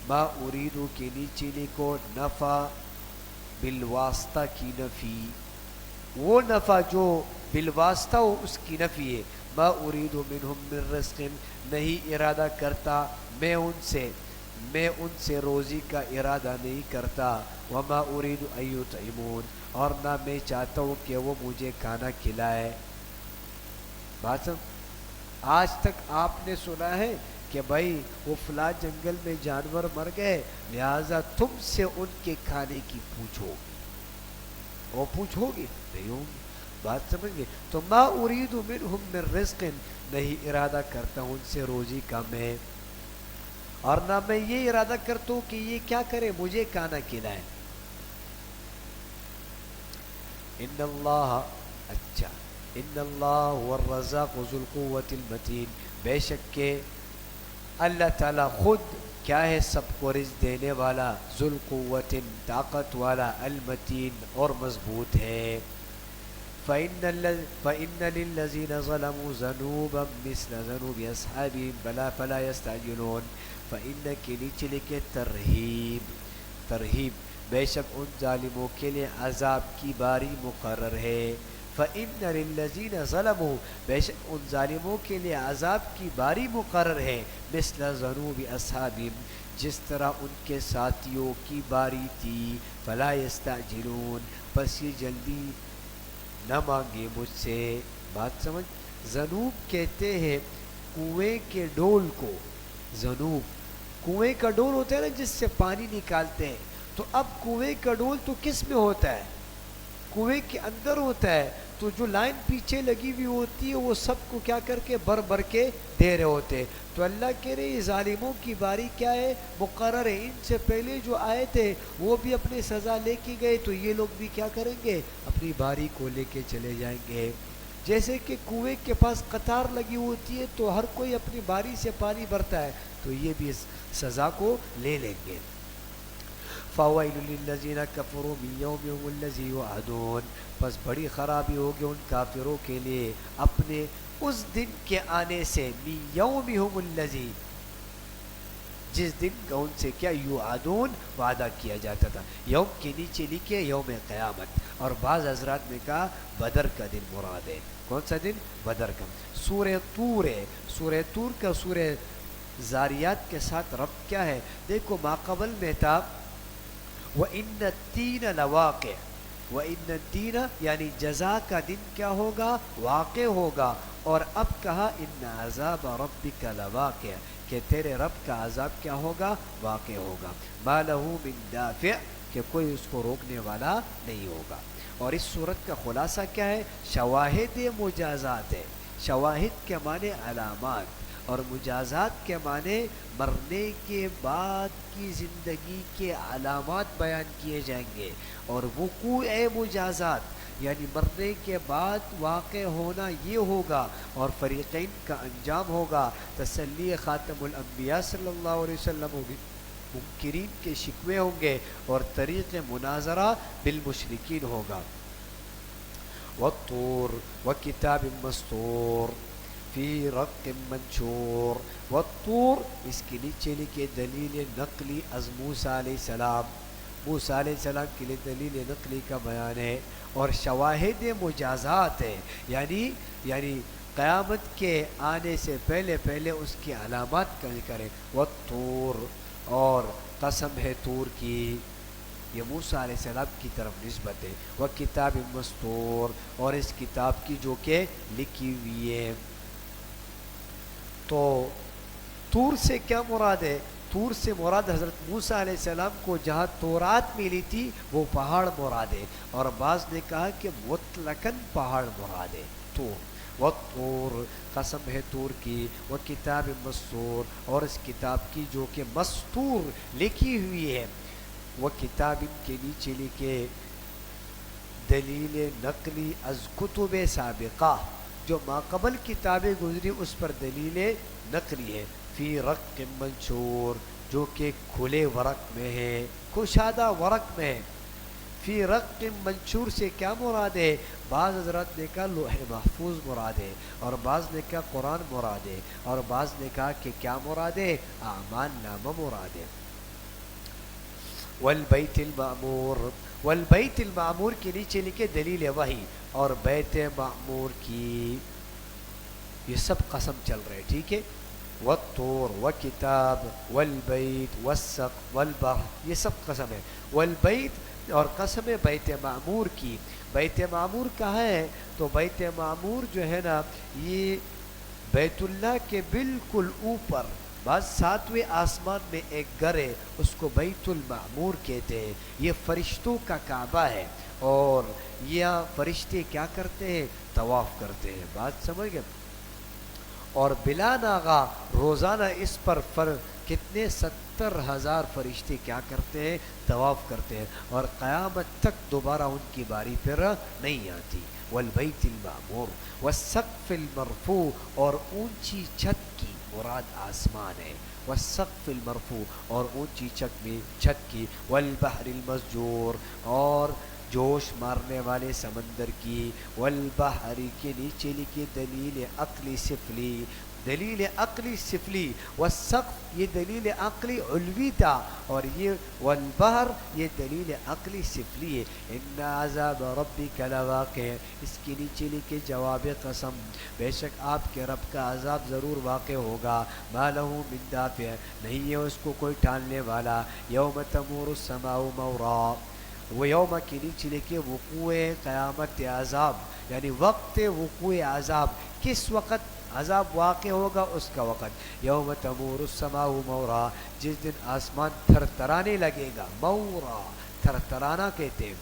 ما اريد کے نیچے لکھو نفع بالواسطہ کی نفی، وہ نفع جو بالواسطہ ہو اس کی نفی ہے. ما اريد منهم من رزق، نہیں ارادہ کرتا میں ان سے روزی کا ارادہ نہیں کرتا. وما اريد ان يطعمون، اور نہ میں چاہتا ہوں کہ وہ مجھے کھانا کھلائے. بات سمجھ؟ آج تک آپ نے سنا ہے کہ بھائی وہ فلاں جنگل میں جانور مر گئے لہذا تم سے ان کے کھانے کی پوچھو، وہ پوچھو گی نہیں ہوگی. بات سمجھ گئے؟ تو ما اريد منهم من رزق، نہیں ارادہ کرتا ہوں ان سے روزی کا میں، اور نہ میں یہ ارادہ کرتا ہوں کہ یہ کیا کرے مجھے کھانا کھلائے. ان اللہ، اچھا ان اللہ هو الرزاق ذو القوة المتین، بے شک کہ اللہ تعالیٰ خود کیا ہے سب کو رزق دینے والا، ذو القوة طاقت والا، المتین اور مضبوط ہے. فإن للذین ظلموا ذنوبا مثل ذنوب اصحابهم فلا يستعجلون. فإن کے نیچے لکھے ترہیب، بے شک ان ظالموں کے لیے عذاب کی باری مقرر ہے. فإن للذین ظلموا، بے شک ان ظالموں کے لیے عذاب کی باری مقرر ہے. مثل ذنوب اصحابهم، جس طرح ان کے ساتھیوں کی باری تھی. فلا یستعجلون، پس یہ جلدی نہ مانگے مجھ سے. بات سمجھ؟ ذنوب کہتے ہیں کنویں کے ڈول کو. ذنوب کنویں کا ڈول ہوتا ہے نا جس سے پانی نکالتے ہیں. تو اب کنویں کا ڈول تو کس میں ہوتا ہے؟ کنویں کے اندر ہوتا ہے. تو جو لائن پیچھے لگی ہوئی ہوتی ہے وہ سب کو کیا کر کے بھر کے دے رہے ہوتے. تو اللہ کہہ رہے یہ ظالموں کی باری کیا ہے مقرر ہے. ان سے پہلے جو آئے تھے وہ بھی اپنی سزا لے کے گئے تو یہ لوگ بھی کیا کریں گے اپنی باری کو لے کے چلے جائیں گے. جیسے کہ کنویں کے پاس قطار لگی ہوتی ہے تو ہر کوئی اپنی باری سے پانی بھرتا ہے تو یہ بھی سزا کو لے لیں گے. فَوَيْلٌ لِلَّذِينَ كَفَرُوا مِن يَوْمِهُمُ الَّذِي يُوعَدُونَ، پس بڑی خرابی ہوگی ان کافروں کے لیے اپنے اس دن کے آنے سے. مِن يَوْمِهُمُ الَّذِي، جس دن کا ان سے کیا یوعدون وعدہ کیا جاتا تھا. یوم کے نیچے لکھے یوم قیامت، اور بعض حضرات نے کہا بدر کا دن مراد ہے. کون سا دن؟ بدر کا. سورہ طور ہے، سورہ طور کا سورہ زاریات کے ساتھ ربط کیا ہے؟ دیکھو ماقبل میں تھا وَإِنَّ الدِّينَ لَوَاقِعٌ، وَإِنَّ الدِّينَ یعنی جزا کا دن کیا ہوگا واقع ہوگا. اور اب کہا اِنَّ عَذَابَ رَبِّكَ لَوَاقِعٌ، کہ تیرے رب کا عذاب کیا ہوگا واقع ہوگا. مَا لَهُ مِن دَافِعٍ، کہ کوئی اس کو روکنے والا نہیں ہوگا. اور اس صورت کا خلاصہ کیا ہے؟ شواہد مجازات ہے. شواہد کے معنی علامات، اور مجازات کے معنی مرنے کے بعد کی زندگی کے علامات بیان کیے جائیں گے. اور وقوع مجازات یعنی مرنے کے بعد واقع ہونا یہ ہوگا، اور فریقین کا انجام ہوگا تسلی خاتم الانبیاء صلی اللہ علیہ وسلم ہوگی، منکرین کے شکوے ہوں گے، اور طریق مناظرہ بالمشرکین ہوگا. والطور وکتاب مسطور فی رق منشور. والطور اس کے نیچے لکھے دلیل نقلی از موسیٰ علیہ السلام، موسیٰ علیہ السلام کے لیے دلیل نقلی کا بیان ہے. اور شواہد مجازات ہے یعنی قیامت کے آنے سے پہلے اس کی علامات کا ذکر ہے. والطور، اور قسم ہے طور کی، یہ موسیٰ علیہ السلام کی طرف نسبت ہے. وکتاب مسطور، اور اس کتاب کی جو کہ لکھی ہوئی ہے. تو طور سے کیا مراد ہے؟ طور سے مراد حضرت موسیٰ علیہ السلام کو جہاں تورات ملی تھی وہ پہاڑ مراد ہے، اور بعض نے کہا کہ مطلقاً پہاڑ مراد ہے طور. والطور، قسم ہے طور کی، وکتاب مسطور، اور اس کتاب کی جو کہ مسطور لکھی ہوئی ہے. وہ کتاب کے نیچے لکھے دلیل نقلی از کتب سابقہ، جو ماقبل کتابیں گزری اس پر دلیل نقلی ہے، فی رق منشور، جو کہ کھلے ورق میں ہے، کشادہ ورق میں ہے۔ فی رق منشور سے کیا مراد ہے؟ بعض حضرات نے کہا لوح محفوظ مراد ہے، اور بعض نے کہا قرآن مراد ہے، اور بعض نے کہا کہ کیا مراد ہے؟ اعمال نامہ مراد ہے۔ والبیت المعمور، والبیت المعمور کے نیچے لکھے دلیل وحی، اور بیت معمور کی، یہ سب قسم چل رہے، ٹھیک ہے۔ والطور وکتاب والبیت والسقف والبحر، یہ سب قسم ہے۔ والبیت، اور قسم ہے بیت معمور کی۔ بیت معمور کہاں ہے؟ تو بیت معمور جو ہے نا، یہ بیت اللہ کے بالکل اوپر، بعض 7ویں آسمان میں ایک گھر ہے، اس کو بیت المعمور کہتے ہیں۔ یہ فرشتوں کا کعبہ ہے، اور یہ فرشتے کیا کرتے ہیں؟ طواف کرتے ہیں، بات سمجھ گئے؟ اور بلا ناغا روزانہ اس پر کتنے 70,000 فرشتے کیا کرتے ہیں؟ طواف کرتے ہیں، اور قیامت تک دوبارہ ان کی باری پھر نہیں آتی۔ والبیت المعمور والسقف المرفوع، اور اونچی چھت کی، مراد آسمان ہے، والسقف المرفوع، اور اونچی چھت کی، والبحر المسجور، اور جوش مارنے والے سمندر کی، والبحر کے نیچے لکھی دلیل عقلی سفلی، دلیل عقلی سفلی، والسقف یہ دلیل عقلی علوی تھا، اور یہ والبحر یہ دلیل عقلی سفلی ہے۔ ان عذاب ربک لواقع، اس کے نیچے لکھے جواب قسم، بے شک آپ کے رب کا عذاب ضرور واقع ہوگا، ما لہ من دافع، نہیں ہے اس کو کوئی ٹالنے والا، یوم تمور السماء مورا، وہ یوم کے نیچے لکھے وقوع قیامت عذاب، یعنی وقت وقوع عذاب، کس وقت عذاب واقع ہوگا؟ اس کا وقت، یوم تمور السماء مورا، جس دن آسمان تھر تھرانے لگے گا، مورا تھر تھرانا کہتے ہیں۔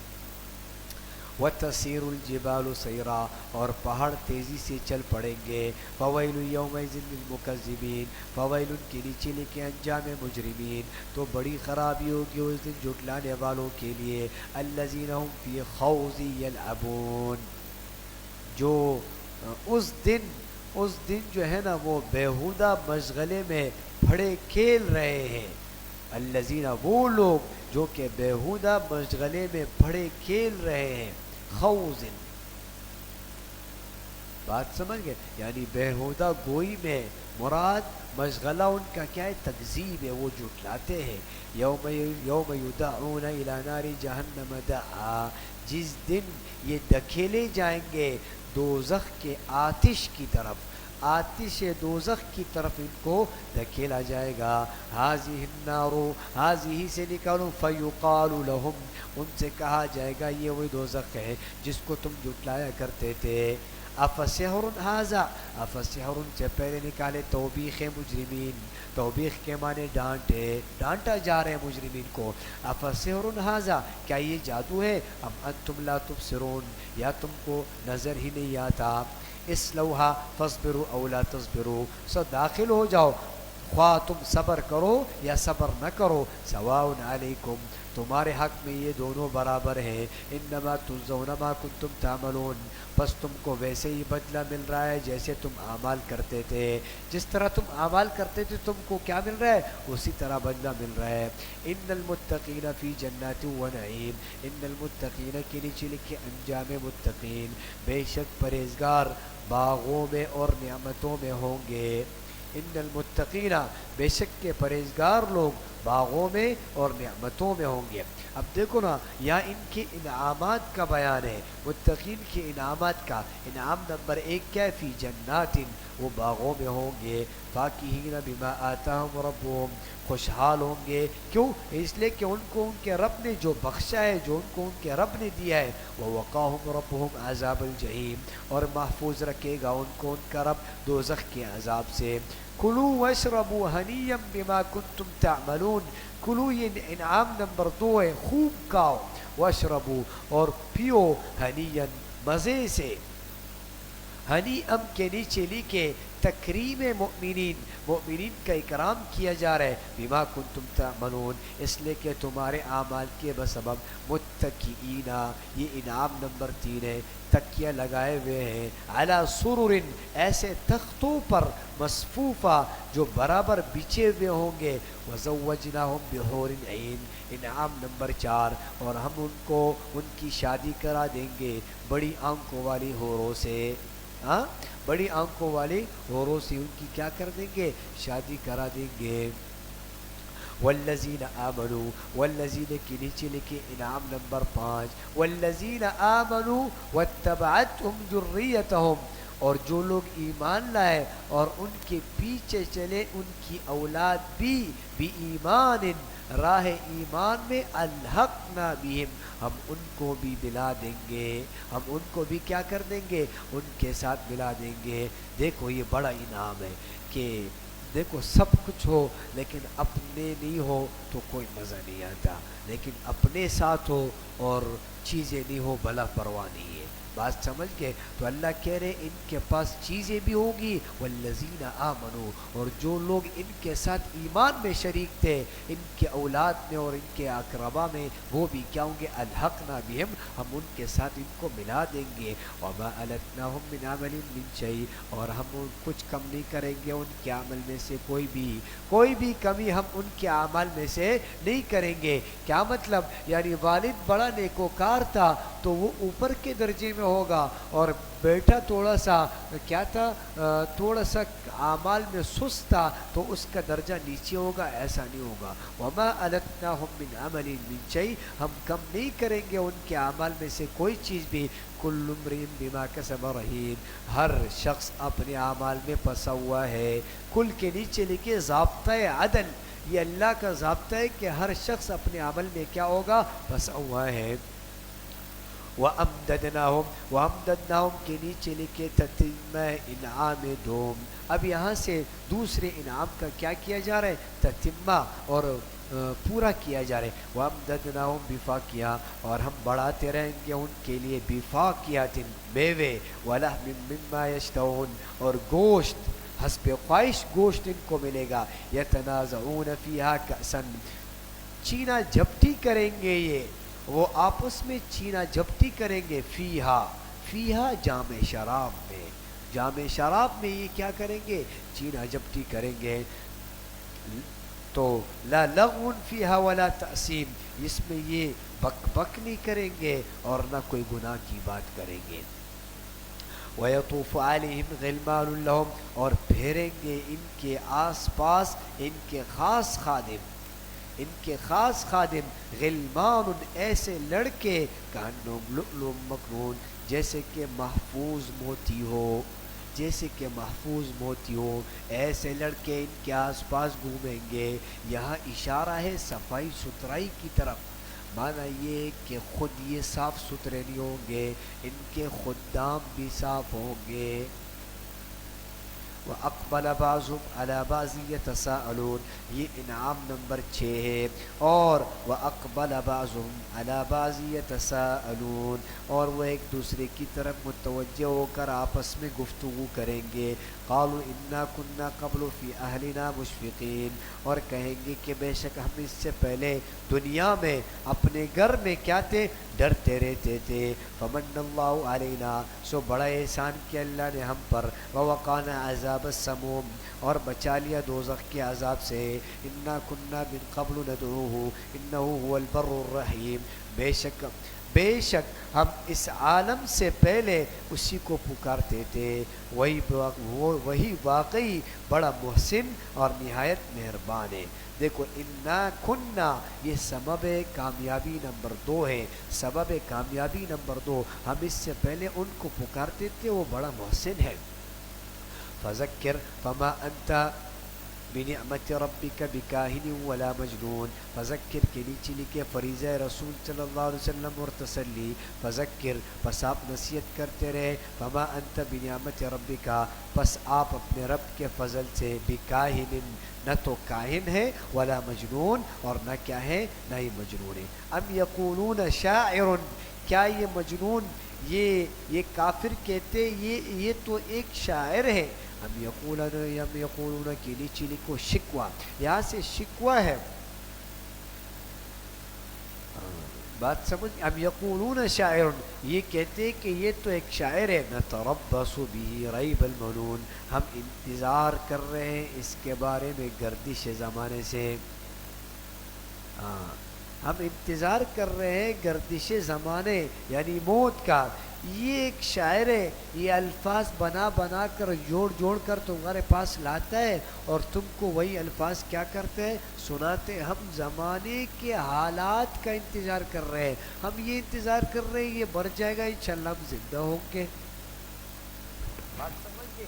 وَتَسِيرُ الْجِبَالُ سَيْرًا، اور پہاڑ تیزی سے چل پڑیں گے، فَوَيْلٌ يَوْمَئِذٍ لِّلْمُكَذِّبِينَ، فَوَيْلٌ کے نیچے لکھے انجام مجرمین، تو بڑی خرابی ہوگی اس دن جھٹلانے والوں کے لیے، الَّذِينَ هُمْ فِي خَوْضٍ يَلْعَبُونَ، جو اس دن جو ہے نا وہ بیہودہ مشغلے میں پھڑے کھیل رہے ہیں، الذین، وہ لوگ جو کہ بیہودہ مشغلے میں پھڑے کھیل رہے ہیں، خوزن، بات سمجھ گئے؟ یعنی بیہودہ گوئی میں مراد مشغلہ ان کا کیا ہے؟ تکذیب ہے، وہ جھٹلاتے ہیں۔ یوم یدعون الی نار جہنم دعا، جس دن یہ دھکیلے جائیں گے دوزخ کے آتش کی طرف، آتش دوزخ کی طرف ان کو دھکیلا جائے گا۔ ہذہ النار، ہذہ سے نکالو، فیقال لہم، ان سے کہا جائے گا یہ وہی دوزخ ہے جس کو تم جھٹلایا کرتے تھے۔ افسحر ھذا، افسحر سے پہلے نکالے توبیخ مجرمین، توبیخ کے معنی ڈانٹ ہے، ڈانٹا جا رہے ہیں مجرمین کو۔ افسحر ھذا، کیا یہ جادو ہے؟ ام انتم لا تبصرون، یا تم کو نظر ہی نہیں آتا؟ اصلوھا فاصبروا او لا تصبروا، سو داخل ہو جاؤ، خواہ تم صبر کرو یا صبر نہ کرو، سواء علیکم، تمہارے حق میں یہ دونوں برابر ہیں، انما تجزون ما کنتم تعملون، بس تم کو ویسے ہی بدلہ مل رہا ہے جیسے تم اعمال کرتے تھے، جس طرح تم اعمال کرتے تھے تم کو کیا مل رہا ہے؟ اسی طرح بدلہ مل رہا ہے۔ ان المتقین فی جنات و نعیم، ان المتقین کے نیچے لکھے انجام متقین، بے شک پرہیزگار باغوں میں اور نعمتوں میں ہوں گے۔ ان المتقین، بے شک کے پرہیزگار لوگ باغوں میں اور نعمتوں میں ہوں گے۔ اب دیکھو نا، یہاں ان کے انعامات کا بیان ہے، متقین کے انعامات کا۔ انعام نمبر 1 کیا ہے؟ فی جنات، وہ باغوں میں ہوں گے، فاکہین بما آتاہم ربہم، خوشحال ہوں گے، کیوں؟ اس لیے کہ ان کو ان کے رب نے جو بخشا ہے، جو ان کو ان کے رب نے دیا ہے، ووقاہم ربہم عذاب الجحیم، اور محفوظ رکھے گا ان کو ان کا رب دوزخ کے عذاب سے۔ کلوا واشربوا ہنیئا بما کنتم تعملون، کلو یہ انعام نمبر 2 ہے، خوب کھاؤ، واشربوا، اور پیو، ہنیئا، مزے سے، ہنی ام کے نیچے لکھے تکریم مؤمنین، مؤمنین کا اکرام کیا جا رہا ہے، بما کنتم تعملون، اس لیے کہ تمہارے اعمال کے بسبب، متکئینا، یہ انعام نمبر 3 ہے، تکیہ لگائے ہوئے ہیں، علی سرر، ایسے تختوں پر، مصفوفہ، جو برابر بچھے ہوئے ہوں گے، وزوجناہم بحور عین، انعام نمبر 4، اور ہم ان کو ان کی شادی کرا دیں گے بڑی آنکھوں والی حوروں سے، ہاں، بڑی آنکھوں والی حوروں سے ان کی کیا کر دیں گے؟ شادی کرا دیں گے۔ والذین آمنوا، والذین کے نیچے لکھے انعام نمبر 5، والذین آمنوا واتبعتهم ذریتهم، اور جو لوگ ایمان لائے اور ان کے پیچھے چلے ان کی اولاد بھی ایمان، راہ ایمان میں، الحقنا بہم، ہم ان کو بھی ملا دیں گے، ہم ان کو بھی کیا کر دیں گے؟ ان کے ساتھ ملا دیں گے۔ دیکھو یہ بڑا انعام ہے کہ دیکھو سب کچھ ہو لیکن اپنے نہیں ہو تو کوئی مزہ نہیں آتا، لیکن اپنے ساتھ ہو اور چیزیں نہیں ہو بلا پرواہ نہیں ہے، بات سمجھ گئے؟ تو اللہ کہہ رہے ان کے پاس چیزیں بھی ہوگی، والذین آمنوا، اور جو لوگ ان کے ساتھ ایمان میں شریک تھے، ان کے اولاد میں اور ان کے اقربا میں، وہ بھی کیا ہوں گے؟ الحقنا بہم، ہم ان کے ساتھ ان کو ملا دیں گے، وما التناہم من عمل من شیء، اور ہم کچھ کم نہیں کریں گے ان کے عمل میں سے، کوئی بھی کمی ہم ان کے اعمال میں سے نہیں کریں گے۔ کیا مطلب؟ یعنی والد بڑا نیکوکار تھا تو وہ اوپر کے درجے میں ہوگا، اور بیٹا تھوڑا سا کیا تھا، تھوڑا سا اعمال میں سست تھا تو اس کا درجہ نیچے ہوگا، ایسا نہیں ہوگا۔ وما التناہم من عمل من شیء، ہم کم نہیں کریں گے ان کے اعمال میں سے کوئی چیز بھی۔ کل امرئ بما کسب رہین، ہر شخص اپنے اعمال میں پھنسا ہوا ہے۔ کل کے نیچے لکھے ضابطۂ عدل، یہ اللہ کا ضابطہ ہے کہ ہر شخص اپنے عمل میں کیا ہوگا؟ پھنسا ہوا ہے۔ وَأَمْدَدْنَاهُمْ کے نیچے لکھے تتمہ انعام دوم، اب یہاں سے دوسرے انعام کا کیا کیا جا رہا ہے؟ تتمہ اور پورا کیا جا رہا ہے۔ وَأَمْدَدْنَاهُمْ بِفَاكِهَةٍ، اور ہم بڑھاتے رہیں گے ان کے لیے بِفَاكِهَةٍ، میوے، وَلَحْمٍ مِّمَّا يَشْتَهُونَ، اور گوشت، حسب خواہش گوشت ان کو ملے گا۔ يَتَنَازَعُونَ فِيهَا كَأْسًا، چینا جھپٹی کریں گے، یہ وہ آپس میں چینا جھپٹی کریں گے، فیہا جام شراب میں، جام شراب میں یہ کیا کریں گے؟ چینا جھپٹی کریں گے۔ تو لا لغو فیہا ولا تأثیم، اس میں یہ بک بک نہیں کریں گے اور نہ کوئی گناہ کی بات کریں گے۔ وَيَطُوفُ عَلَيْهِمْ غِلْمَانٌ لَهُمْ، اور پھیریں گے ان کے آس پاس ان کے خاص خادم، ان کے خاص خادم، غلمان، ایسے لڑکے، کأنہم لؤلؤ مکنون، جیسے کہ محفوظ موتی ہو، جیسے کہ محفوظ موتی ہو، ایسے لڑکے ان کے آس پاس گھومیں گے۔ یہاں اشارہ ہے صفائی ستھرائی کی طرف، معنی یہ کہ خود یہ صاف ستھرے نہیں ہوں گے، ان کے خدام بھی صاف ہوں گے۔ وَأَقْبَلَ بَعْضُهُمْ عَلَى بَعْضٍ يَتَسَاءَلُونَ، یہ انعام نمبر 6 ہے۔ اور وَأَقْبَلَ بَعْضُهُمْ عَلَى بَعْضٍ يَتَسَاءَلُونَ، اور وہ ایک دوسرے کی طرف متوجہ ہو کر آپس میں گفتگو کریں گے۔ قالوا انا كنا قبل فی اہلنا مشفقین، اور کہیں گے کہ بے شک ہم اس سے پہلے دنیا میں اپنے گھر میں کیا تھے؟ ڈرتے رہتے تھے۔ فمن اللہ علینا، سو بڑا احسان کیا اللہ نے ہم پر، ووقانا عذاب السموم، اور بچا لیا دوزخ کے عذاب سے۔ انا كنا من قبل ندعوه انه هو البر الرحیم، بے شک ہم اس عالم سے پہلے اسی کو پکارتے تھے، وہی واقعی بڑا محسن اور نہایت مہربان ہے۔ دیکھو انا کننا، یہ سبب کامیابی نمبر 2 ہے، سبب کامیابی نمبر 2، ہم اس سے پہلے ان کو پکارتے تھے، وہ بڑا محسن ہے۔ فذکر فما انت بنعمت ربک بکاہن ولا مجنون، فذکر کے نیچے لکھے فریضہ رسول صلی اللہ علیہ وسلم اور تسلی، فذکر پس آپ نصیحت کرتے رہے، فما انت بنعمت ربک، پس آپ اپنے رب کے فضل سے، بکاہن، نہ تو کاہن ہے، ولا مجنون، اور نہ کیا ہے؟ نہ ہی مجنون ہے۔ ام یقولون شاعر، کیا یہ مجنون، یہ کافر کہتے یہ تو ایک شاعر ہے. ام یقولون کے نیچے لکھو شکوہ، یہاں سے شکوہ ہے. بات سمجھ. ام یقولون شاعر، یہ کہتے کہ یہ تو ایک شاعر ہے. نتربص به ریب المنون، ہم انتظار کر رہے ہیں اس کے بارے میں گردش زمانے سے. ہم انتظار کر رہے ہیں گردش زمانے یعنی موت کا. یہ ایک شاعر ہے، یہ الفاظ بنا بنا کر جوڑ کر تمہارے پاس لاتا ہے اور تم کو وہی الفاظ کیا کرتے ہیں، سناتے. ہم زمانے کے حالات کا انتظار کر رہے ہیں. ہم یہ انتظار کر رہے ہیں یہ مر جائے گا انشاءاللہ ہم زندہ ہوں گے. بات سمجھ گئے.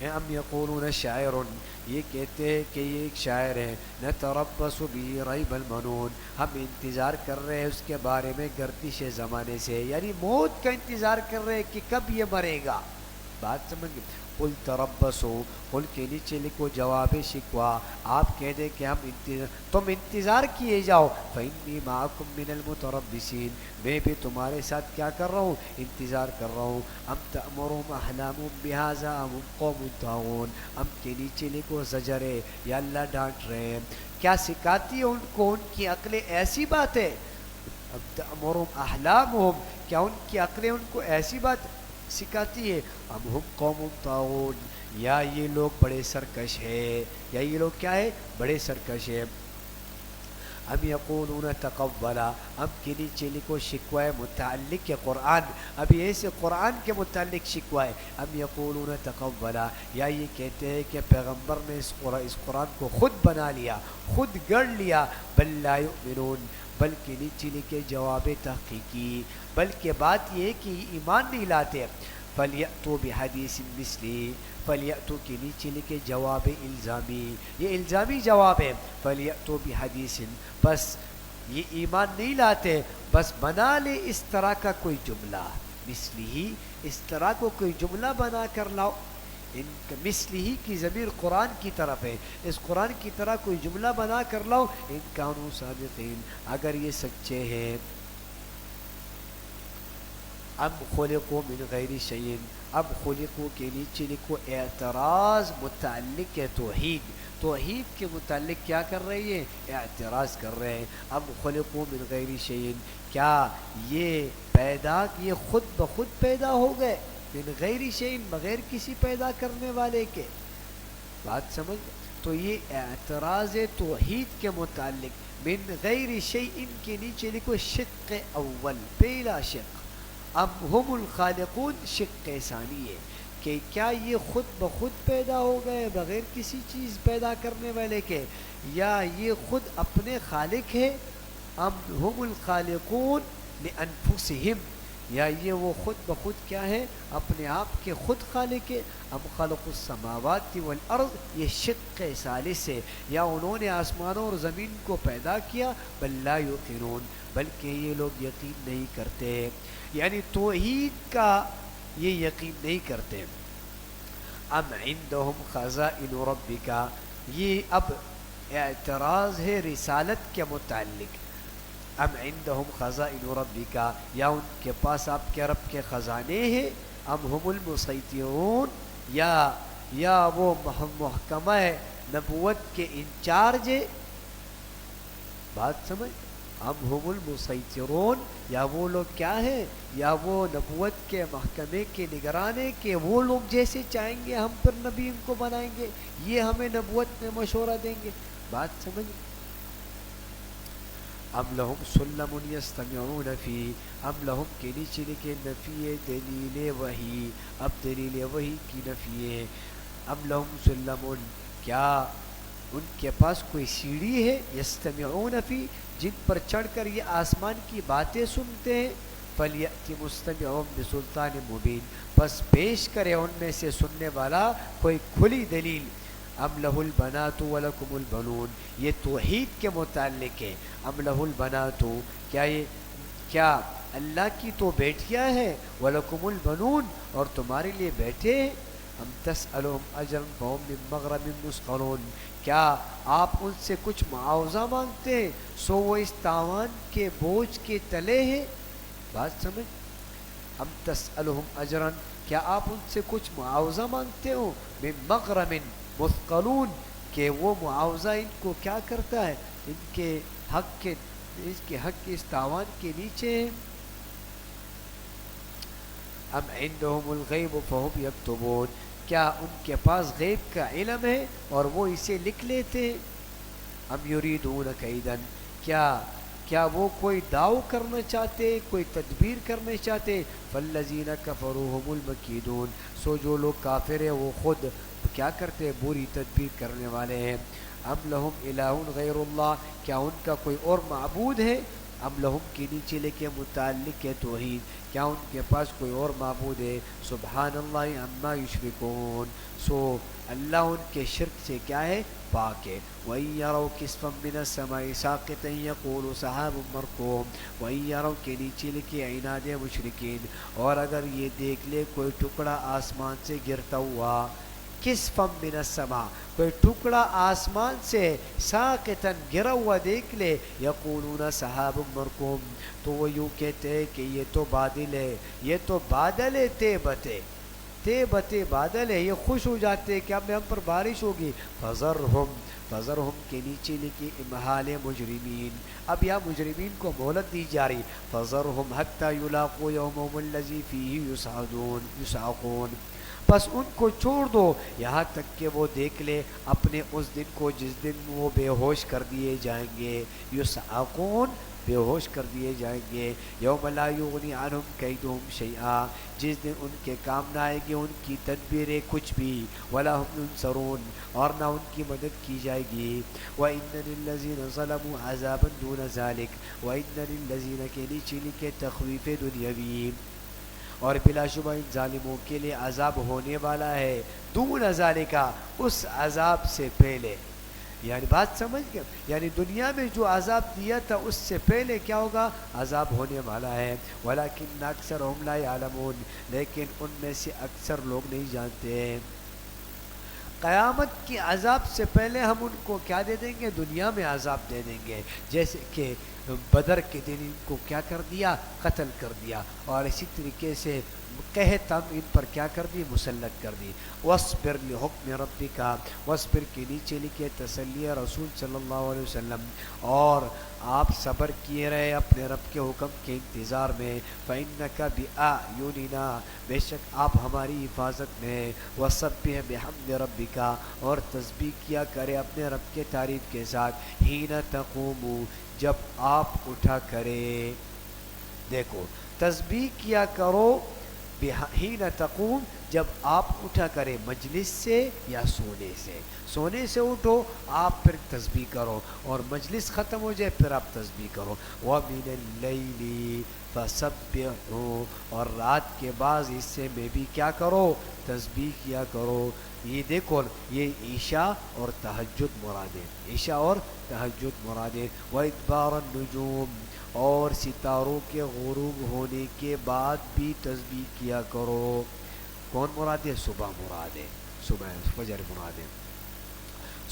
ام یقولون شاعر، یہ کہتے ہیں کہ یہ ایک شاعر ہے. نتربص به ریب المنون، ہم انتظار کر رہے ہیں اس کے بارے میں گردش زمانے سے، یعنی موت کا انتظار کر رہے ہیں کہ کب یہ مرے گا. بات سمجھ گئے. قل تربصوا، قل کے نیچے لکھو جواب شکوہ. آپ کہہ دیں کہ تم انتظار کیے جاؤ. فإنی معکم من المتربصین، میں بھی تمہارے ساتھ کیا کر رہا ہوں، انتظار کر رہا ہوں. ام تأمرهم احلامهم بهذا ام هم قوم طاغون، ام کے نیچے لکھو زجر ہے، یا اللہ ڈانٹ رہے ہیں. کیا سکھاتی ہے ان کو ان کی عقلیں ایسی بات ہے. ام تأمرهم احلامهم، کیا ان کی عقلیں ان کو ایسی بات سکھاتی ہے. ام ہم قوم طاغون، یا یہ لوگ بڑے سرکش ہے، یا یہ لوگ کیا ہے، بڑے سرکش ہے. ام یقولون تقولا، ام کے نیچے لکھو شکوہ متعلق ہے قرآن. اب یہ سے قرآن کے متعلق شکوہ ہے. ام یقولون تقولا، یا یہ کہتے ہیں کہ پیغمبر نے اس قرآن کو خود بنا لیا، خود گڑھ لیا. بل لا یؤمنون، بلکہ نیچے لکھے جواب تحقیقی، بلکہ بات یہ ہے کہ ایمان نہیں لاتے. فلیأتوا بحدیث مثلی، فلیأتوا کے نیچے لکھے جواب الزامی، یہ الزامی جواب ہے. فلیأتوا بحدیث، بس یہ ایمان نہیں لاتے، بس بنا لے اس طرح کا کوئی جملہ. مثلی، اس طرح کو کوئی جملہ بنا کر لاؤ. ان مثلی کی ضمیر قرآن کی طرف ہے، اس قرآن کی طرح کوئی جملہ بنا کر لاؤ. ان کانوا صادقین، اگر یہ سچے ہیں. ام خلقوا من غیر شیء، اب خلقوا کے نیچے لکھو اعتراض متعلق ہے توحید. توحید کے متعلق کیا کر رہی ہے، اعتراض کر رہے ہیں. ام خلقوا من غیر شیء، کیا یہ خود بخود پیدا ہو گئے، من غیر شیء، بغیر کسی پیدا کرنے والے کے. بات سمجھ. تو یہ اعتراض توحید کے متعلق. من غیر شیء کے نیچے لکھو شق اول، پہلا شق. اب ہم الخالقون شق ثانی ہے کہ کیا یہ خود بخود پیدا ہو گئے بغیر کسی چیز پیدا کرنے والے کے، یا یہ خود اپنے خالق ہے. ام ہم الخالقون لانفسہم، یا یہ وہ خود بخود کیا ہے، اپنے آپ کے خود خالق ہے. ام خلق السماوات والارض، یہ شق ثالث ہے، یا انہوں نے آسمانوں اور زمین کو پیدا کیا. بل لا یوقنون، بلکہ یہ لوگ یقین نہیں کرتے، یعنی توحید کا یہ یقین نہیں کرتے. ام عندهم خزائن ربک، یہ اب اعتراض ہے رسالت کے متعلق. ام عندهم خزائن ربک، یا ان کے پاس آپ کے رب کے خزانے ہیں. ام هم المسیطرون، یا وہ محکمہ نبوت کے انچارج ہے. بات سمجھ. ام هم المسیطرون، یا وہ لوگ کیا ہیں، یا وہ نبوت کے محکمے کے نگران ہیں کہ وہ لوگ جیسے چاہیں گے ہم پر نبی ان کو بنائیں گے، یہ ہمیں نبوت میں مشورہ دیں گے. بات سمجھ. ام لہم سلم یستمعون فی، ام لہم کے نیچے لکھے نفی دلیل وحی، اب دلیل وحی کی نفی ہے. ام لہم سلم، کیا ان کے پاس کوئی سیڑھی ہے، یستمعون فی، جن پر چڑھ کر یہ آسمان کی باتیں سنتے ہیں. فلیأتی مستمعون بسلطان مبین، بس پیش کرے ان میں سے سننے والا کوئی کھلی دلیل. ام لہ البنات ولکم البنون، یہ توحید کے متعلق ہے. ام لہ البنات، کیا اللہ کی تو بیٹیاں ہیں، ولکم البنون، اور تمہارے لیے بیٹے ہیں. ام تسألهم اجرا فهم من مغرم مثقلون، کیا آپ ان سے کچھ معاوضہ مانگتے ہیں سو وہ اس تاوان کے بوجھ کے تلے ہیں؟ بات سمجھ؟ ام تسألهم اجرا، کیا آپ ان سے کچھ معاوضہ مانگتے ہو؟ من مغرم مثقلون، کہ وہ معاوضہ ان کو کیا کرتا ہے، ان کے حق کے، اس کے حق کے اس تاوان کے نیچے ہے۔ ام عندهم الغیب فهم یکتبون، کیا ان کے پاس غیب کا علم ہے اور وہ اسے لکھ لیتے ہیں؟ ام یریدون کیدا، کیا وہ کوئی داؤ کرنا چاہتے، کوئی تدبیر کرنا چاہتے؟ فالذین کفروا هم المکیدون، سو جو لوگ کافر ہیں وہ خود کیا کرتے ہیں، بری تدبیر کرنے والے ہیں۔ ام لہم الہ غیر اللہ، کیا ان کا کوئی اور معبود ہے؟ ام لہم کے نیچے لکھے متعلق ہے توحید، کیا ان کے پاس کوئی اور معبود ہے؟ سبحان اللہ عما یشرکون، سو اللہ ان کے شرک سے کیا ہے، پاک ہے۔ وَإِن يَرَوْا كِسْفًا مِّنَ السَّمَاءِ سَاقِطًا يَقُولُوا سَحَابٌ مَّرْكُومٌ، وَإِن يَرَوْا کے نیچے لکھے عناد مشرکین، اور اگر یہ دیکھ لے کوئی ٹکڑا آسمان سے گرتا ہوا، کسفم من السماء، کوئی ٹکڑا آسمان سے ساقطا گرا ہوا دیکھ لے، یقولون سحاب مرکوم، تو وہ یوں کہتے ہیں کہ یہ تو بادل ہے، یہ تو بادل ہے، تے بتے بادل ہے، یہ خوش ہو جاتے ہیں کہ اب ہم پر بارش ہوگی۔ فذرہم کے نیچے لکھی امہال مجرمین، اب یہاں مجرمین کو مہلت دی جا رہی، فذرہم حتی یلاقوا یومہم الذی فیہ یصعقون، بس ان کو چھوڑ دو یہاں تک کہ وہ دیکھ لے اپنے اس دن کو جس دن وہ بے ہوش کر دیے جائیں گے، یصعقون، بے ہوش کر دیے جائیں گے۔ یوم لا یغنی عنہم کیدہم شیئا، جس دن ان کے کام نہ آئے گی ان کی تدبیریں کچھ بھی، ولا ہم ینصرون، اور نہ ان کی مدد کی جائے گی۔ وَإِنَّ لِلَّذِينَ ظَلَمُوا عَذَابًا دُونَ ذَلِكَ، وَإِنَّ لِلَّذِينَ کے نیچے لکھے تخویف دنیاوی، اور بلا شبہ ان ظالموں کے لیے عذاب ہونے والا ہے، دون ذالکا، اس عذاب سے پہلے، یعنی بات سمجھ گئے، یعنی دنیا میں جو عذاب دیا تھا اس سے پہلے کیا ہوگا، عذاب ہونے والا ہے۔ ولیکن اکثرهم لا یعلمون، لیکن ان میں سے اکثر لوگ نہیں جانتے ہیں۔ قیامت کی عذاب سے پہلے ہم ان کو کیا دے دیں گے، دنیا میں عذاب دے دیں گے، جیسے کہ بدر کے دن ان کو کیا کر دیا، قتل کر دیا، اور اسی طریقے سے قحط ہم ان پر کیا کر دی، مسلط کر دی۔ وَاصْبِرْ لِحُکْمِ رَبِّكَ، وَاصْبِرْ کے نیچے لکھے تسلی رسول صلی اللہ علیہ وسلم، اور آپ صبر کیے رہے اپنے رب کے حکم کے انتظار میں، فَإِنَّكَ بِأَعْيُنِنَا، بے شک آپ ہماری حفاظت میں، وَسَبِّحْ بِحَمْدِ رَبِّكَ، اور تسبیح کیا کرے اپنے رب کے تعریف کے ساتھ، حین تقوم، جب آپ اٹھا کرے، دیکھو تسبیح کیا کرو حین تقوم، جب آپ اٹھا کرے مجلس سے یا سونے سے اٹھو آپ پھر تسبیح کرو، اور مجلس ختم ہو جائے پھر آپ تسبیح کرو۔ وَمِنَ اللَّيْلِ فَسَبِّحْهُ، اور رات کے بعض حصے میں بھی کیا کرو، تسبیح کیا کرو۔ یہ دیکھو یہ عشاء اور تہجد مرادیں، عشاء اور تہجد مرادیں۔ وَإِدْبَارَ النُّجُومِ، اور ستاروں کے غروب ہونے کے بعد بھی تسبیح کیا کرو۔ کون مراد ہے، صبح مراد ہے، صبح فجر مراد ہے۔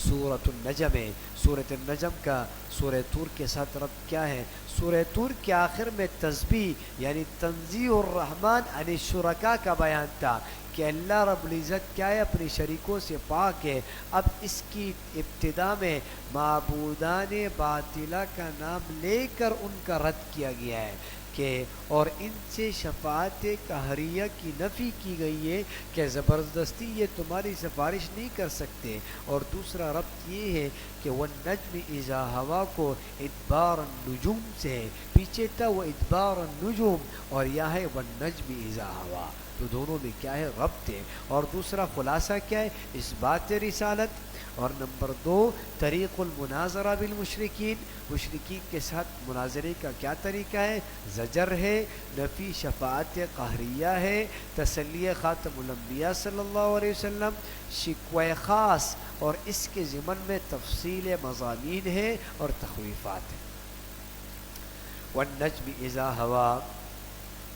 سورۃ النجم ہے، سورۃ النجم کا سورہ طور کے ساتھ ربط کیا ہے؟ سورہ طور کے آخر میں تسبیح یعنی تنزیہ الرحمن عن الشرکاء کا بیان تھا، کہ اللہ رب العزت کیا ہے، اپنے شریکوں سے پاک ہے۔ اب اس کی ابتدا میں معبودان باطلہ کا نام لے کر ان کا رد کیا گیا ہے، کہ اور ان سے شفاعت قہریہ کی نفی کی گئی ہے کہ زبردستی یہ تمہاری سفارش نہیں کر سکتے۔ اور دوسرا ربط یہ ہے کہ والنجم اذا ہوا کو ادبار النجوم سے ہے، پیچھے تھا وہ ادبار النجوم، اور یہ ہے والنجم اذا ہوا، تو دونوں میں کیا ہے، ربط ہے۔ اور دوسرا خلاصہ کیا ہے، اس بات رسالت۔ اور نمبر 2 طریق المناظرہ بالمشرکین، مشرکین کے ساتھ مناظرے کا کیا طریقہ ہے، زجر ہے، نفی شفاعت قہریہ ہے، تسلی خاتم الانبیاء صلی اللہ علیہ وسلم، شکوہ خاص، اور اس کے ضمن میں تفصیل مضامین ہے اور تخویفات ہیں۔ والنجم اذا ہوا،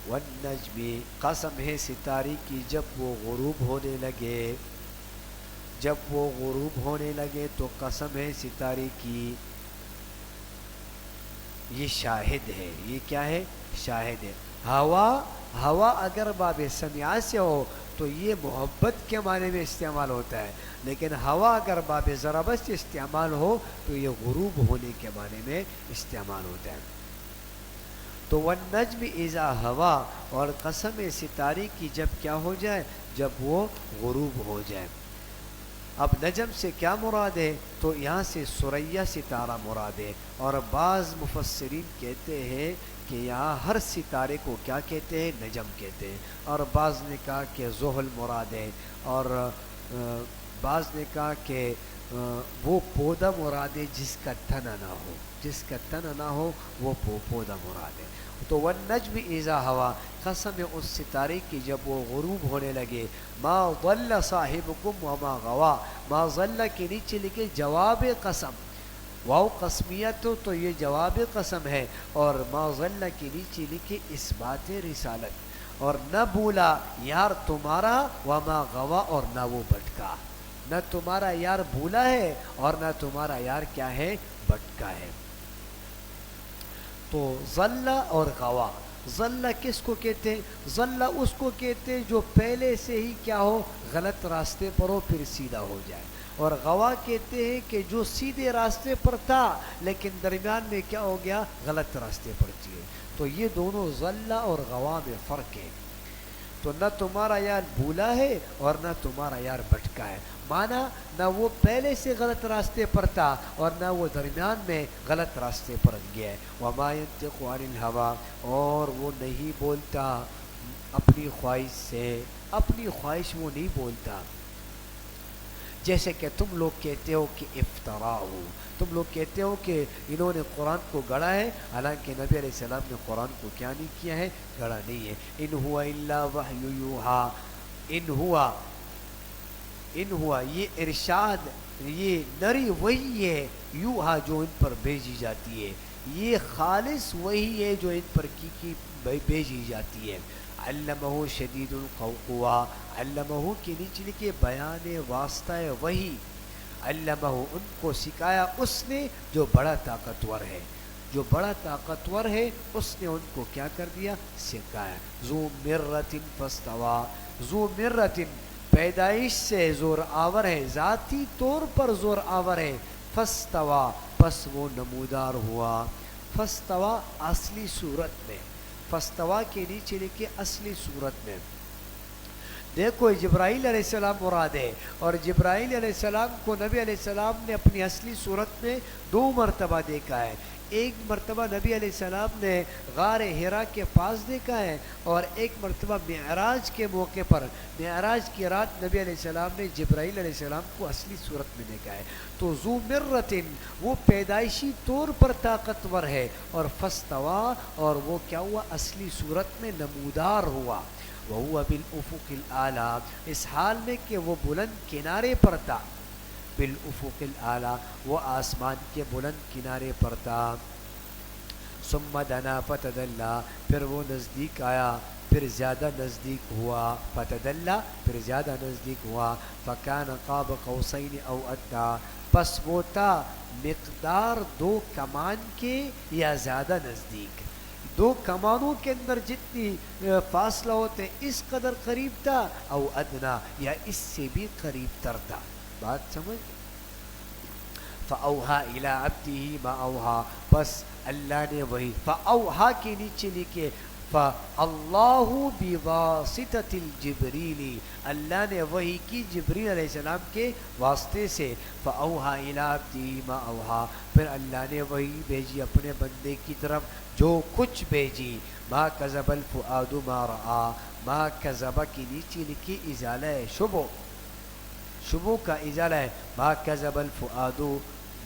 والنجم قسم ہے ستارے کی جب وہ غروب ہونے لگے، جب وہ غروب ہونے لگے تو قسم ہے ستارے کی، یہ شاہد ہے، یہ کیا ہے؟ شاہد ہے۔ ہوا، ہوا اگر باب سمعہ سے ہو تو یہ محبت کے معنی میں استعمال ہوتا ہے، لیکن ہوا اگر باب ضربت سے استعمال ہو تو یہ غروب ہونے کے معنی میں استعمال ہوتا ہے۔ تو والنجم اذا ہوا، اور قسم ستارے کی جب کیا ہو جائے؟ جب وہ غروب ہو جائے۔ اب نجم سے کیا مراد ہے؟ تو یہاں سے ثریہ ستارہ مراد ہے، اور بعض مفسرین کہتے ہیں کہ یہاں ہر ستارے کو کیا کہتے ہیں؟ نجم کہتے ہیں، اور بعض نے کہا کہ زحل مراد ہے، اور بعض نے کہا کہ وہ پودا مراد ہے جس کا تنا نہ ہو، جس کا تنا نہ ہو وہ پودا مراد ہے۔ تو والنجم اذا ہوا، قسم ہے اس ستارے کی جب وہ غروب ہونے لگے۔ ما ضل صاحبکم وما غوا، ما ضل کے نیچے لکھے جواب قسم، واو قسمیہ تو یہ جواب قسم ہے، اور ما ضل کے نیچے لکھے اثبات رسالت، اور نہ بولا یار تمہارا، وما غوا اور نہ وہ بھٹکا، نہ تمہارا یار بھولا ہے اور نہ تمہارا یار کیا ہے؟ بھٹکا ہے۔ تو ضل اور غوا، ضل کس کو کہتے ہیں؟ ضل اس کو کہتے ہیں جو پہلے سے ہی کیا ہو؟ غلط راستے پر ہو پھر سیدھا ہو جائے، اور غوا کہتے ہیں کہ جو سیدھے راستے پر تھا لیکن درمیان میں کیا ہو گیا؟ غلط راستے پر چلے۔ تو یہ دونوں ضل اور غوا میں فرق ہے۔ تو نہ تمہارا یار بھولا ہے اور نہ تمہارا یار بھٹکا ہے، مانا نہ وہ پہلے سے غلط راستے پر تھا اور نہ وہ درمیان میں غلط راستے پر گیا ہے۔ وما ينطق عن الهوى، اور وہ نہیں بولتا اپنی خواہش سے، اپنی خواہش وہ نہیں بولتا۔ جیسے کہ تم لوگ کہتے ہو کہ افطرا ہو، تم لوگ کہتے ہو کہ انہوں نے قرآن کو گڑھا ہے، حالانکہ نبی علیہ السلام نے قرآن کو کیا نہیں کیا ہے؟ گڑھا نہیں ہے۔ ان ہوا الا وحی یوحا، ان ہوا یہ ارشاد، یہ نری وہی ہے، یوحا جو ان پر بھیجی جاتی ہے، یہ خالص وہی ہے جو ان پر کی بھیجی جاتی ہے۔ علمہ شدید القوا، علمہ کے نیچے لکھے بیان واسطہ وہی، علمہ ان کو سکھایا اس نے جو بڑا طاقتور ہے، جو بڑا طاقتور ہے اس نے ان کو کیا کر دیا؟ سکھایا۔ ذو مرۃ فاستوی، ذو مرۃ پیدائش سے زور آور ہے، ذاتی طور پر زور آور ہے، فاستوی پس وہ نمودار ہوا، فاستوی اصلی صورت میں، فاستوی کے نیچے لکھے اصلی صورت میں۔ دیکھو جبرائیل علیہ السلام مراد ہے، اور جبرائیل علیہ السلام کو نبی علیہ السلام نے اپنی اصلی صورت میں 2 مرتبہ دیکھا ہے۔ ایک مرتبہ نبی علیہ السلام نے غار حرا کے پاس دیکھا ہے، اور ایک مرتبہ معراج کے موقع پر، معراج کی رات نبی علیہ السلام نے جبرائیل علیہ السلام کو اصلی صورت میں دیکھا ہے۔ تو ذو مرۃ وہ پیدائشی طور پر طاقتور ہے، اور فاستوی اور وہ کیا ہوا؟ اصلی صورت میں نمودار ہوا۔ وَهُوَ بِالْأُفُقِ الْأَعْلَى، اس حال میں کہ وہ بلند کنارے پر تھا، بالافق الاعلیٰ وہ آسمان کے بلند کنارے پر تھا۔ ثم دنا فتدلی، پھر وہ نزدیک آیا، پھر زیادہ نزدیک ہوا، فتدلی پھر زیادہ نزدیک ہوا، فکان قاب قوسین او ادنی، پس وہ تھا مقدار 2 کمان کے یا زیادہ نزدیک۔ 2 کمانوں کے اندر جتنی فاصلہ ہوتے اس قدر قریب تھا، او ادنا یا اس سے بھی قریب تر تھا۔ بات سمجھ؟ فاوحا الی عبدہ ما اوحا، بس اللہ نے وہی، فاوحا کے نیچے لکھے فاللہ بواسطۃ الجبریل، اللہ نے وحی کی جبریل علیہ السلام کے واسطے سے، فاوحا الی عبدہ ما اوحا، پھر اللہ نے وحی بھیجی اپنے بندے کی طرف جو کچھ بھیجی۔ ما کذب الفؤاد ما رآ، ما کذب کی نیچے لکھی ازالہ شبو، شبو کا ازالہ ہے، ما کذب الفؤاد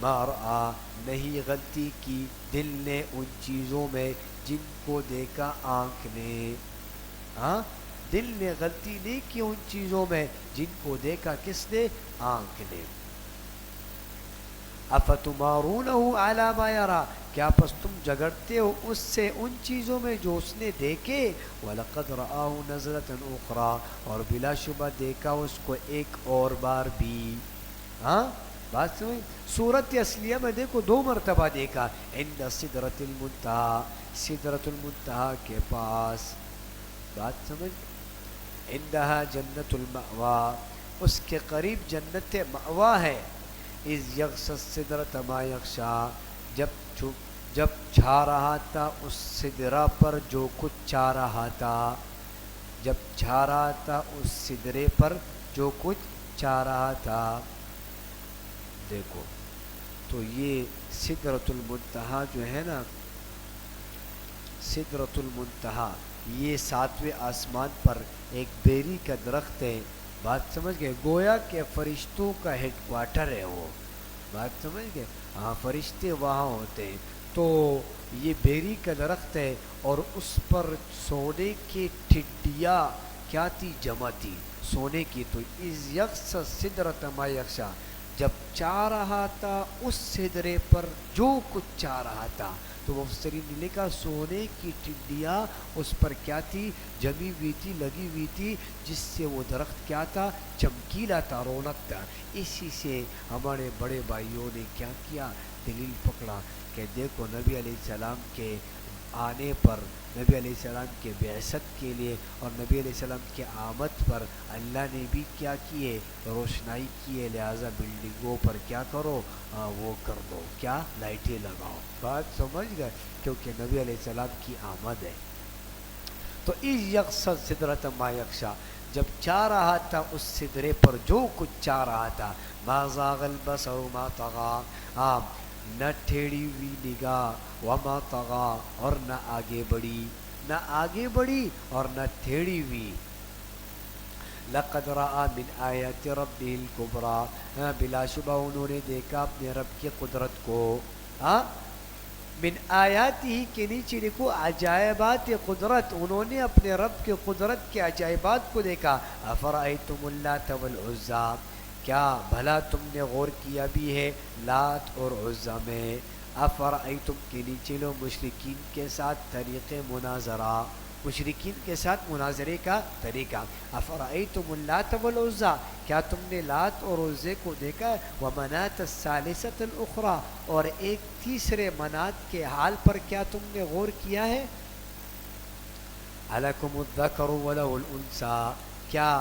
ما رآ، نہیں غلطی کی دل نے ان چیزوں میں جن کو دیکھا آنکھ نے، ہاں دل نے غلطی نہیں کی ان چیزوں میں جن کو دیکھا کس نے؟ آنکھ نے۔ افتمارونہ علی ما یرا، کیا پس تم جگڑتے ہو اس سے ان چیزوں میں جو اس نے دیکھے. وَلَقَدْ رَآهُ نَزْلَةً أُخْرَى، اور بلا شبہ دیکھا اس کو ایک اور بار بھی. ہاں بات سمجھ. صورت اصلیہ میں دیکھو دو مرتبہ دیکھا. عند سدرۃ المنتہا، سدرۃ المنتہا کے پاس. بات سمجھ. عندها جنت المأوا، اس کے قریب جنت مأوا ہے. اذ یغشی السدرۃ ما یغشی، جب چھا رہا تھا اس سدرہ پر جو کچھ چھا رہا تھا. جب چھا رہا تھا اس سدرے پر جو کچھ چھا رہا تھا. دیکھو تو یہ سدرۃ المنتہا جو ہے نا، سدرۃ المنتہا یہ 7ویں آسمان پر ایک بیری کا درخت ہے. بات سمجھ گئے. گویا کہ فرشتوں کا ہیڈ کوارٹر ہے وہ. بات سمجھ گئے. ہاں فرشتے وہاں ہوتے ہیں. تو یہ بیری کا درخت ہے اور اس پر سونے کی ٹھڈیاں کیا تھی؟ جمع تھی سونے کی. تو اذ یغشی السدرۃ ما یغشی، جب چاہ رہا تھا اس سدرے پر جو کچھ چاہ رہا تھا. تو مفسرین نے لکھا سونے کی ٹڈیاں اس پر کیا تھی؟ جمی ہوئی تھی، لگی ہوئی تھی، جس سے وہ درخت کیا تھا؟ چمکیلا تھا، رونق تھا. اسی سے ہمارے بڑے بھائیوں نے کیا کیا؟ دلیل پکڑا کہ دیکھو نبی علیہ السلام کے آنے پر، نبی علیہ السلام کے بعثت کے لیے اور نبی علیہ السلام کے آمد پر اللہ نے بھی کیا کیے؟ روشنائی کیے. لہٰذا بلڈنگوں پر کیا کرو؟ وہ کر دو، کیا؟ لائٹیں لگاؤ. بات سمجھ گئے. کیونکہ نبی علیہ السلام کی آمد ہے. تو اذ یغشی السدرۃ ما یغشی، جب چاہ رہا تھا اس سدرے پر جو کچھ چاہ رہا تھا. ما زاغ البصر ما طغی، نہ ٹھیڑی ہوئی نگاہ، وما طغی، اور نہ آگے بڑھی، نہ آگے بڑھی اور نہ ٹھیڑی ہوئی. لقد رأى من آیات ربه الکبریٰ، بلا شبہ انہوں نے دیکھا اپنے رب کی قدرت کو. من آیات ہی کے نیچے لکھو عجائبات قدرت، انہوں نے اپنے رب کے قدرت کے عجائبات کو دیکھا. افرأیتم اللات والعزیٰ، کیا بھلا تم نے غور کیا بھی ہے لات اور عزیٰ میں؟ افرأیتم کے نیچے لو مشرکین کے ساتھ طریق مناظرہ، مشرکین کے ساتھ مناظرے کا طریقہ. افرأیتم اللات والعزیٰ، کیا تم نے لات اور عزے کو دیکھا؟ ومناة الثالثة الأخرى، اور ایک تیسرے منات کے حال پر کیا تم نے غور کیا ہے؟ الکم الذکر وله الانثى، کیا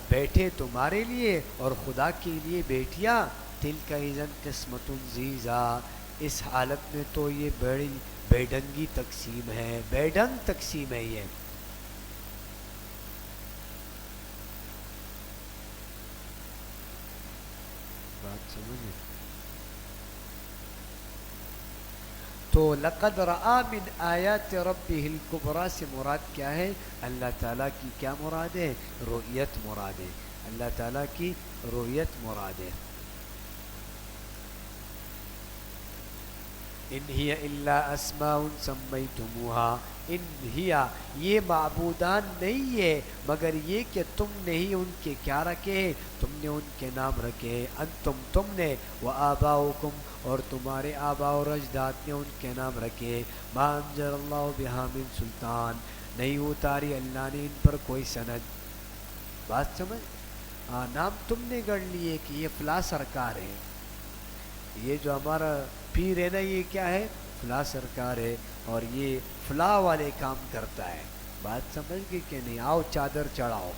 بیٹے تمہارے لیے اور خدا کے لیے بیٹیاں؟ تلک اذا قسمۃ ضیزیٰ، اس حالت میں تو یہ بڑی بے ڈنگی تقسیم ہے، بے ڈنگ تقسیم ہے یہ. بات سمجھے. تو لقد رآ من آیات ربہ الکبریٰ سے مراد کیا ہے؟ اللہ تعالیٰ کی کیا مراد ہے؟ رؤیت مراد ہے. اللہ تعالیٰ کی رؤیت مراد ہے. ان ہی الا اسماء سمیتموها، ان ہی یہ معبودان نہیں ہے مگر یہ کہ تم نے ہی ان کے کیا رکھے ہیں؟ تم نے ان کے نام رکھے ہیں. انتم، تم نے، وآباؤکم، اور تمہارے آباء اور اجداد نے ان کے نام رکھے. ما انزل اللہ بہا من سلطان، نہیں اتاری اللہ نے ان پر کوئی سند. بات سمجھ. نام تم نے گڑھ لیے کہ یہ فلاں سرکار ہے، یہ جو ہمارا پیر ہے نا یہ کیا ہے؟ فلاں سرکار ہے، اور یہ فلاں والے کام کرتا ہے. بات سمجھ گئی کہ نہیں؟ آؤ چادر چڑھاؤ.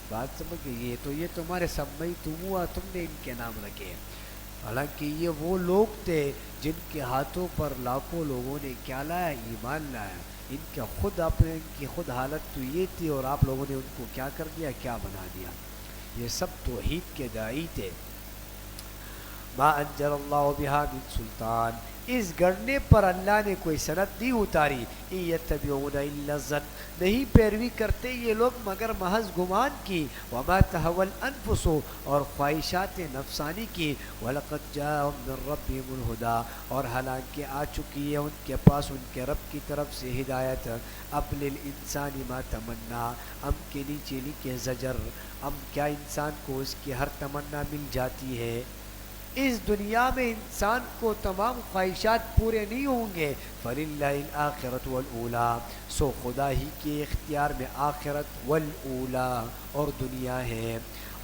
بات سمجھ گئی. یہ تو یہ تمہارے سمئی تم ہوا، تم نے ان کے نام رکھے. حالانکہ یہ وہ لوگ تھے جن کے ہاتھوں پر لاکھوں لوگوں نے کیا لایا؟ ایمان لایا. ان کا خود اپنے، ان کی خود حالت تو یہ تھی اور آپ لوگوں نے ان کو کیا کر دیا؟ کیا بنا دیا؟ یہ سب توحید کے داعی تھے. ما انزل اللہ بہا من سلطان، اس گڑنے پر اللہ نے کوئی سند نہیں اتاری. ان یتبعون الا الظن، نہیں پیروی کرتے یہ لوگ مگر محض گمان کی. وما تهوى الانفس، اور خواہشات نفسانی کی. ولقد جاءهم من ربهم الهدى، اور حالانکہ آ چکی ہے ان کے پاس ان کے رب کی طرف سے ہدایت. اب للانسان ما تمنا، ام کے نیچے لکھے زجر، ام کیا انسان کو اس کی ہر تمنا مل جاتی ہے؟ اس دنیا میں انسان کو تمام خواہشات پورے نہیں ہوں گے. فَلِلَّهِ الْآخِرَةُ وَالْأُولَى سو خدا ہی کے اختیار میں آخرت والأولا اور دنیا ہے.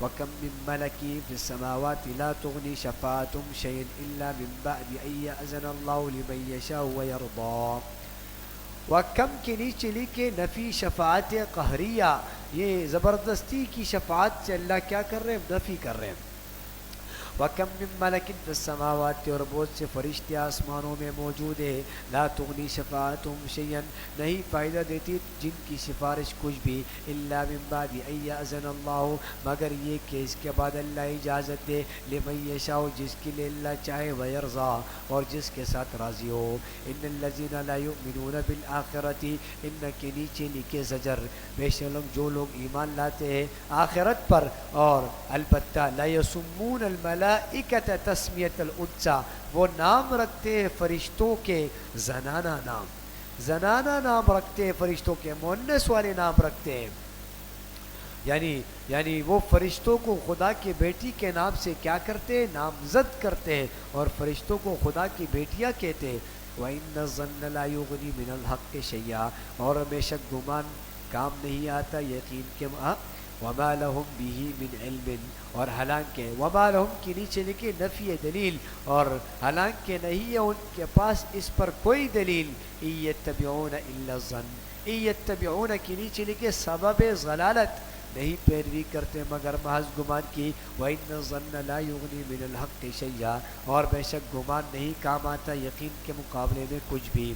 وَكَم مِّن مَّلَكٍ فِي السَّمَاوَاتِ لَا تُغْنِي شَفَاعَتُهُمْ شَيْئًا إِلَّا مِن بَعْدِ أَن يَأْذَنَ اللَّهُ لِمَن يَشَاءُ وَيَرْضَىٰ. وَكَم کے نیچے لکھے نفی شفاعت قہریہ، یہ زبردستی کی شفاعت سے اللہ کیا کر رہے ہیں؟ نفی کر رہے ہیں. وَكَم مِّن مَّلَكٍ فِي السَّمَاوَاتِ اور بہت سے فرشتے آسمانوں میں موجود ہیں. لا تغنی شفاعتهم شیئا نہیں فائدہ دیتی جن کی سفارش کچھ بھی. الا من بعد ان یأذن اللہ مگر یہ کہ اس کے بعد اللہ اجازت دے. لمن یشاء جس کے لیے اللہ چاہے. ویرضا اور جس کے ساتھ راضی ہو. ان الذین لا یؤمنون بالآخرۃ ان کے نیچے لکھے زجر بے شک جو لوگ ایمان لاتے ہیں آخرت پر اور البتہ لا یسمون الملائکۃ تسمیۃ الانثی وہ نام رکھتے ہیں فرشتوں کے زنانہ نام، زنانہ نام رکھتے ہیں فرشتوں کے، مؤنث والے نام رکھتے ہیں. یعنی وہ فرشتوں کو خدا کی بیٹی کے نام سے کیا کرتے ہیں؟ نامزد کرتے ہیں اور فرشتوں کو خدا کی بیٹیاں کہتے ہیں. وَإِنَّ الظَّنَّ لَا يُغْنِي مِنَ الْحَقِّ شَيْئًا اور بے شک گمان کام نہیں آتا یقین کے. وَمَا لَهُمْ بِهِ مِنْ عِلْمٍ اور حالانکہ وَمَا لَهُمْ کی نیچے لکھے نفی دلیل اور حالانکہ نہیں ہے ان کے پاس اس پر کوئی دلیل. إِن يَتَّبِعُونَ إِلَّا الظَّنَّ إِن يَتَّبِعُونَ کی نیچے لکھے سبب ضلالت نہیں پیروی کرتے مگر محض گمان کی. وَإِنَّ الظَّنَّ لَا يُغْنِي مِنَ الْحَقِّ شَيْئًا اور بے شک گمان نہیں کام آتا یقین کے مقابلے میں کچھ بھی.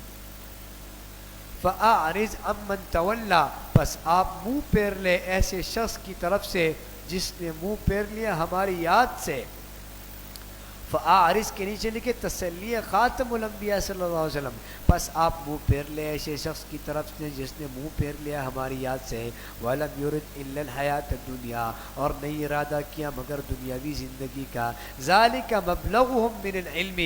فَأَعْرِضْ عَمَّن تَوَلَّىٰ پس آپ منہ پھیر لے ایسے شخص کی طرف سے جس نے منہ پھیر لیا ہماری یاد سے. فَأَعْرِضْ کے نیچے لکھے تسلی خاتم الانبیاء صلی اللہ علیہ وسلم پس آپ منہ پھیر لے ایسے شخص کی طرف سے جس نے منہ پھیر لیا ہماری یاد سے. وَلَمْ يُرِدْ إِلَّا الْحَيَاةَ الدُّنْيَا اور نہیں ارادہ کیا مگر دنیاوی زندگی کا. ذَلِكَ مَبْلَغُهُم مِّنَ الْعِلْمِ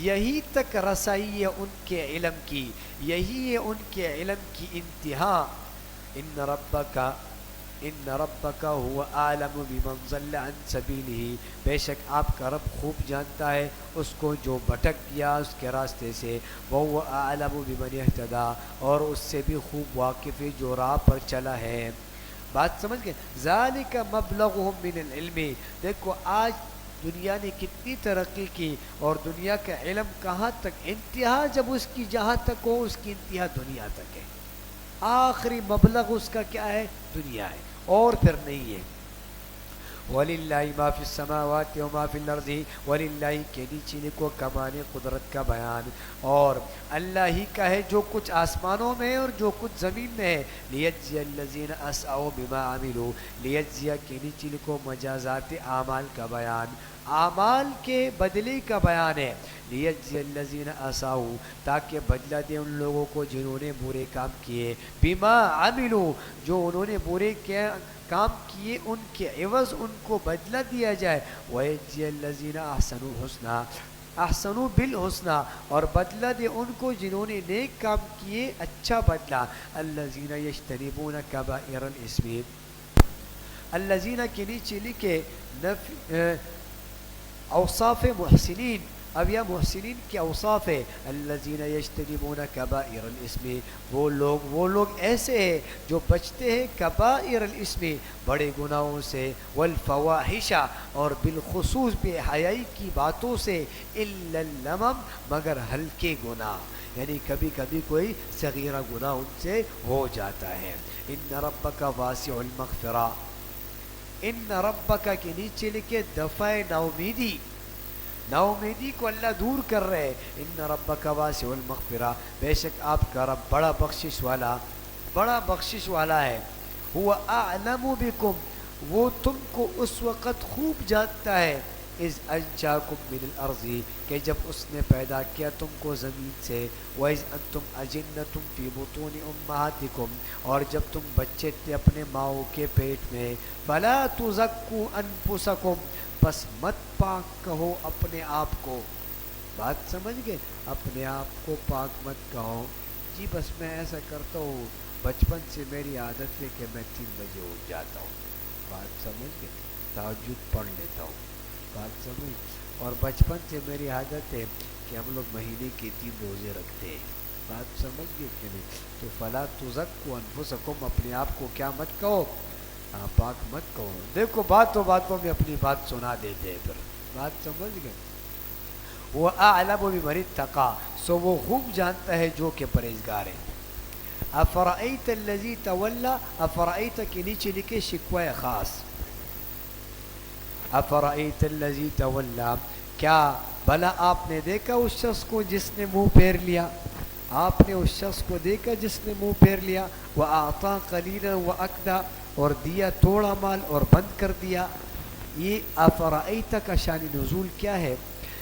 یہی تک رسائی ہے ان کے علم کی، یہی ہے ان کے علم کی انتہا. ان ربک هو اعلم بمن ضل عن سبیلہ بے شک آپ کا رب خوب جانتا ہے اس کو جو بھٹک گیا اس کے راستے سے. وهو اعلم بمن اهتدى اور اس سے بھی خوب واقف ہے جو راہ پر چلا ہے. بات سمجھ گئے؟ ذالک مبلغهم من العلم دیکھو آج دنیا نے کتنی ترقی کی اور دنیا کا علم کہاں تک انتہا جب اس کی جہاں تک ہو اس کی انتہا دنیا تک ہے. آخری مبلغ اس کا کیا ہے؟ دنیا ہے اور پھر نہیں ہے. وَلِلَّهِ مَا فِي السَّمَاوَاتِ وَمَا فِي الْأَرْضِ وَلِلَّهِ کے نیچے کو کمانے قدرت کا بیان اور اللہ ہی کا ہے جو کچھ آسمانوں میں اور جو کچھ زمین میں ہے. لِيَجْزِيَ الَّذِينَ أَسْعَوْا بِمَا عَمِلُوا لِيَجْزِيَ کے نیچے کو مجازات اعمال کا بیان، اعمال کے بدلے کا بیان ہے. لِيَجْزِيَ الَّذِينَ أَسَاءُوا تاکہ بدلہ دے ان لوگوں کو جنہوں نے برے کام کیے. بِمَا عَمِلُوا جو انہوں نے برے کام کیے ان کے عوض ان کو بدلہ دیا جائے. وَيَجْزِيَ الَّذِينَ أَحْسَنُوا الْحُسْنَىٰ احسنوا بالحسنى اور بدلہ دے ان کو جنہوں نے نیک کام کیے اچھا بدلہ. الَّذِينَ يَجْتَنِبُونَ كَبَائِرَ الْإِثْمِ الَّذِينَ کے نیچے لکھے اوصاف محسنین. اب یہ محسنین کے اوصاف ہے. الذین یجتنبون کبائر الاسم وہ لوگ ایسے ہیں جو بچتے ہیں کبائر الاسم بڑے گناہوں سے. والفواحش اور بالخصوص بے حیائی کی باتوں سے. الا اللمم مگر ہلکے گناہ یعنی کبھی کبھی کوئی صغیرہ گناہ ان سے ہو جاتا ہے. ان ربک واسع المغفرہ ان ربک کے نیچے لکھے دفع ناامیدی کو اللہ دور کر رہے. ان ربک واسع المغفرہ بے شک آپ کا رب بڑا بخشش والا ہے. هو اعلم بکم وہ تم کو اس وقت خوب جانتا ہے. اذ انشاکم من الارض کہ جب اس نے پیدا کیا تم کو زمین سے. واذ انتم اجنۃ فی بطون امہاتکم اور جب تم بچے تھے اپنے ماؤں کے پیٹ میں. فلا تزکوا انفسکم بس مت پاک کہو اپنے آپ کو. بات سمجھ گئے؟ اپنے آپ کو پاک مت کہو جی بس میں ایسا کرتا ہوں بچپن سے میری عادت ہے کہ میں 3 بجے اٹھ جاتا ہوں. بات سمجھ گئے؟ تہجد پڑھ لیتا ہوں. بات سمجھ اور بچپن سے میری عادت ہے کہ ہم لوگ مہینے کے 3 روزے رکھتے ہیں. بات سمجھ گئے کہ نہیں؟ تو فلا تزکوا انفسکم، اپنے آپ کو کیا مت کہو، پاک مت کہو. دیکھو باتوں باتوں میں اپنی بات سنا دیتے ہیں پھر. بات سمجھ گئے؟ وہ اعلم بمن اتقى، سو وہ خوب جانتا ہے جو کہ پرہیزگار ہے. افرأیت الذی تولی، افرأیت کے نیچے لکھے شکوہ خاص. افرأیت الذی تولی، کیا بھلا آپ نے دیکھا اس شخص کو جس نے منہ پھیر لیا، آپ نے اس شخص کو دیکھا جس نے منہ پھیر لیا. وَأَعْطَى قَلِيلًا وَأَكْدَى، اور دیا تھوڑا مال اور بند کر دیا. یہ افرأیت کا شان نزول کیا ہے؟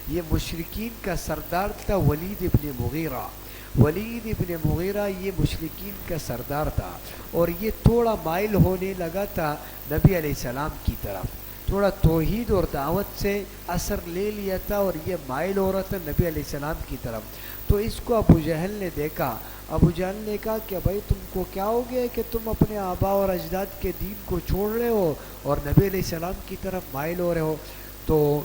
یہ مشرکین کا سردار تھا ولید ابن مغیرہ. ولید ابن مغیرہ یہ مشرکین کا سردار تھا، اور یہ تھوڑا مائل ہونے لگا تھا نبی علیہ السلام کی طرف. تھوڑا توحید اور دعوت سے اثر لے لیا تھا، اور یہ مائل ہو رہا تھا نبی علیہ السلام کی طرف. تو اس کو ابو جہل نے دیکھا. ابو جہل نے کہا کہ بھائی تم کو کیا ہو گیا کہ تم اپنے آبا اور اجداد کے دین کو چھوڑ رہے ہو اور نبی علیہ السلام کی طرف مائل ہو رہے ہو. تو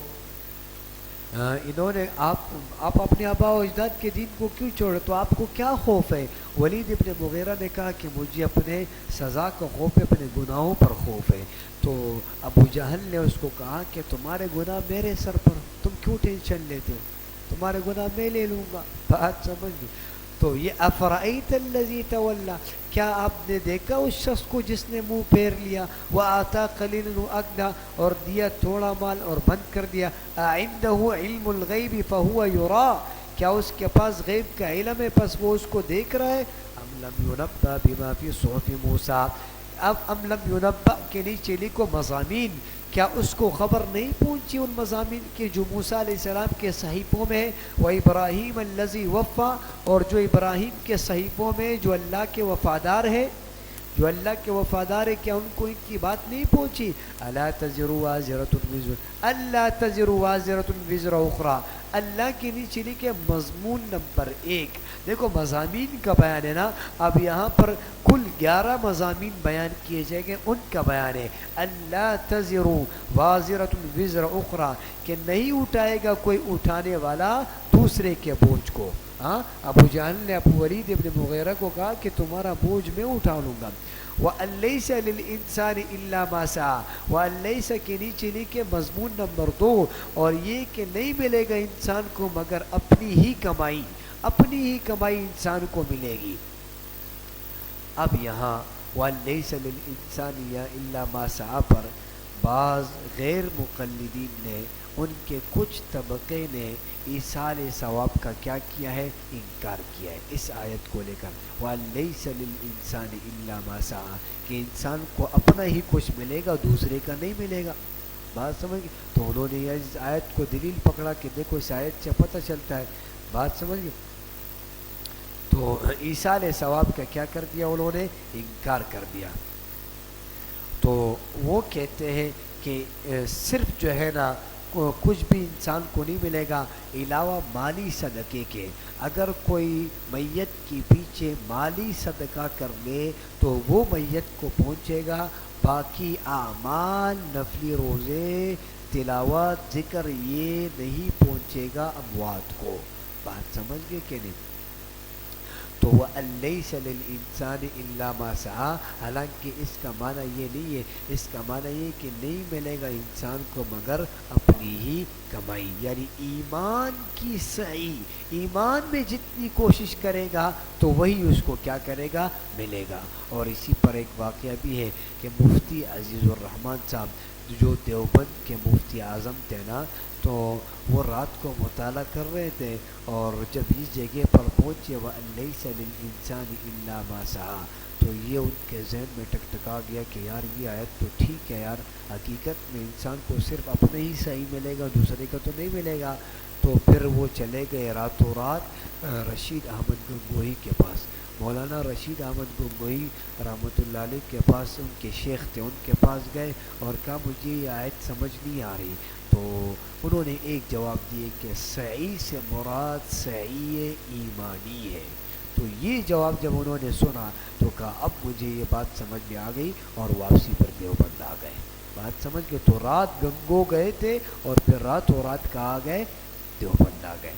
انہوں نے آپ اپنے آبا و اجداد کے دین کو کیوں چھوڑے، تو آپ کو کیا خوف ہے؟ ولید ابن مغیرہ نے کہا کہ مجھے اپنے سزا کا خوف ہے، اپنے گناہوں پر خوف ہے. تو ابو جہل نے اس کو کہا کہ تمہارے گناہ میرے سر پر، تم کیوں ٹینشن لیتے ہو، تمہارے گناہ میں لے لوں گا. بات سمجھ گئی؟ تو یہ افرأیت الذی تولی، کیا آپ نے دیکھا اس شخص کو جس نے منہ پھیر لیا. وآتى قلیلا وأکدى، اور دیا تھوڑا مال اور بند کر دیا. اعنده علم الغیب فهو یرا، کیا اس کے پاس غیب کا علم ہے پس وہ اس کو دیکھ رہا ہے. ام لم ینبأ بما فی صحف موسیٰ، اب ام لم ینبأ کے نیچے لکھو مضامین، کیا اس کو خبر نہیں پہنچی ان مضامین کی جو موسیٰ علیہ السلام کے صحیفوں میں ہے. وَإِبْرَاهِيمَ الَّذِي وَفَّى، اور جو ابراہیم کے صحیفوں میں جو اللہ کے وفادار ہے، جو اللہ کے وفادار ہے، کیا ان کو ان کی بات نہیں پہنچی. الا تزر وازرة وزر، الا تزر وازرة وزر اخرى، اللہ کے نیچے لکھے مضمون نمبر 1. دیکھو مضامین کا بیان ہے نا، اب یہاں پر کل 11 مضامین بیان کیے جائیں گے، ان کا بیان ہے. اللہ تزر وازرة وزر اخرى، کہ نہیں اٹھائے گا کوئی اٹھانے والا دوسرے کے بوجھ کو. ہاں، ابو جہل نے ابو ولید ابن مغیرہ کو کہا کہ تمہارا بوجھ میں اٹھا لوں گا. وَأَن لَيْسَ لِلْإِنسَانِ إِلَّا مَا سَعَى، وَأَن لَيْسَ کے نیچے لکھے مضمون نمبر 2، اور یہ کہ نہیں ملے گا انسان کو مگر اپنی ہی کمائی، اپنی ہی کمائی انسان کو ملے گی. اب یہاں وَأَن لَيْسَ لِلْإِنسَانِ إِلَّا مَا سَعَى پر بعض غیر مقلدین نے، ان کے کچھ طبقے نے ایصال ثواب کا کیا کیا ہے؟ انکار کیا ہے اس آیت کو لے کر. وَأَن لَيْسَ لِلْإِنسَانِ إِلَّا مَا سَعَى، کہ انسان کو اپنا ہی کچھ ملے گا، دوسرے کا نہیں ملے گا. بات سمجھ گئے؟ تو انہوں نے اس آیت کو دلیل پکڑا کہ دیکھو اس آیت سے پتہ چلتا ہے. بات سمجھ گئے؟ تو ایصال ثواب کا کیا کر دیا انہوں نے؟ انکار کر دیا. تو وہ کہتے ہیں کہ صرف جو ہے نا کچھ بھی انسان کو نہیں ملے گا علاوہ مالی صدقے کے. اگر کوئی میت کی پیچھے مالی صدقہ کر لے تو وہ میت کو پہنچے گا، باقی اعمال نفلی روزے تلاوت ذکر یہ نہیں پہنچے گا اموات کو. بات سمجھ گئے کہ نہیں؟ تو وَأَن لَيْسَ لِلْإِنسَانِ إِلَّا مَا سَعَى، حالانکہ اس کا معنی یہ نہیں ہے، اس کا معنی یہ کہ نہیں ملے گا انسان کو مگر اپنی ہی کمائی. یعنی ایمان کی سعی، ایمان میں جتنی کوشش کرے گا تو وہی اس کو کیا کرے گا؟ ملے گا. اور اسی پر ایک واقعہ بھی ہے کہ مفتی عزیز الرحمن صاحب جو دیوبند کے مفتی اعظم تھے نا، تو وہ رات کو مطالعہ کر رہے تھے، اور جب اس جگہ پر پہنچے وَأَن لَيْسَ لِلْإِنسَانِ إِلَّا مَا سَعَى، تو یہ ان کے ذہن میں ٹکٹکا گیا کہ یار یہ آیت تو ٹھیک ہے یار، حقیقت میں انسان کو صرف اپنے ہی صحیح ملے گا، دوسرے کا تو نہیں ملے گا. تو پھر وہ چلے گئے راتوں رات رشید احمد گنگوہی کے پاس. مولانا رشید احمد گنگوہی رحمۃ اللہ علیہ کے پاس، ان کے شیخ تھے، ان کے پاس گئے اور کہا مجھے یہ آیت سمجھ نہیں آ رہی. تو انہوں نے ایک جواب دیے کہ سعی سے مراد سعی ایمانی ہے. تو یہ جواب جب انہوں نے سنا تو کہا اب مجھے یہ بات سمجھ میں آ گئی، اور واپسی پر دیوبند آ گئے. بات سمجھ گئے؟ تو رات گنگو گئے تھے اور پھر راتوں رات کہاں گئے؟ دیوبند آ گئے.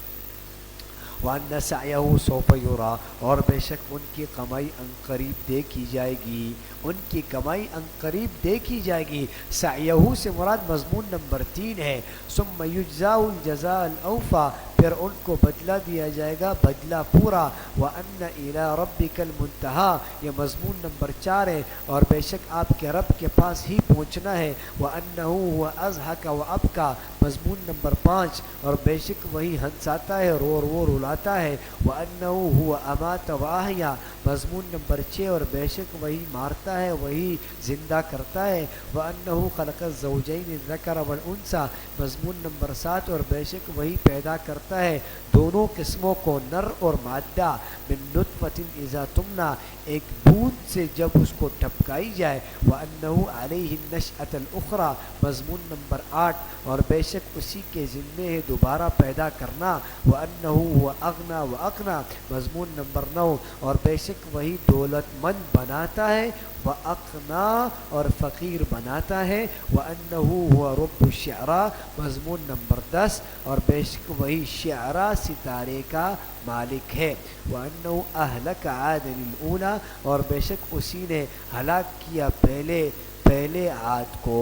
وَأَنَّ سَعْيَهُ سَوْفَ يُرَىٰ، اور بے شک ان کی کمائی عنقریب دیکھی جائے گی، ان کی کمائی عنقریب دیکھی جائے گی. سعیہ سے مراد مضمون نمبر 3 ہے. ثم یجزاء الجزاء الاوفیٰ، پھر ان کو بدلہ دیا جائے گا بدلہ پورا. وَأَنَّ إِلَىٰ رَبِّكَ الْمُنتَهَىٰ، یہ مضمون نمبر 4 ہے، اور بے شک آپ کے رب کے پاس ہی پہنچنا ہے. وَأَنَّهُ هُوَ أَضْحَكَ وَأَبْكَىٰ، مضمون نمبر 5، اور بے شک وہی ہنساتا ہے رو رلاتا ہے. وَأَنَّهُ هُوَ أَمَاتَ وَأَحْيَا، مضمون نمبر 6، اور بے شک وہی مارتا ہے وہی زندہ کرتا ہے. وَأَنَّهُ خَلَقَ الزَّوْجَيْنِ الذَّكَرَ وَالْأُنثَىٰ، مضمون نمبر 7، اور بے شک وہی پیدا کرتا ہے دونوں قسموں کو، نر اور مادہ. من نطفة اذا تمنى، ایک بوند سے جب اس کو ٹپکائی جائے. وَأَنَّهُ عَلَيْهِ النَّشْأَةَ الْأُخْرَىٰ، مضمون نمبر 8، اور بے شک اسی کے ذمے ہے دوبارہ پیدا کرنا. وَأَنَّهُ هُوَ أَغْنَىٰ وَأَقْنَىٰ، مضمون نمبر 9، اور بے شک وہی دولت مند بناتا ہے وَأَقْنَىٰ، اور فقیر بناتا ہے. وَأَنَّهُ هُوَ رَبُّ الشِّعْرَىٰ، مضمون نمبر 10، اور بے شک وہی شعرا ستارے کا مالک ہے. وَأَنَّهُ أَهْلَكَ عَادًا الْأُولَىٰ، اور بے شک اسی نے ہلاک کیا پہلے عاد کو،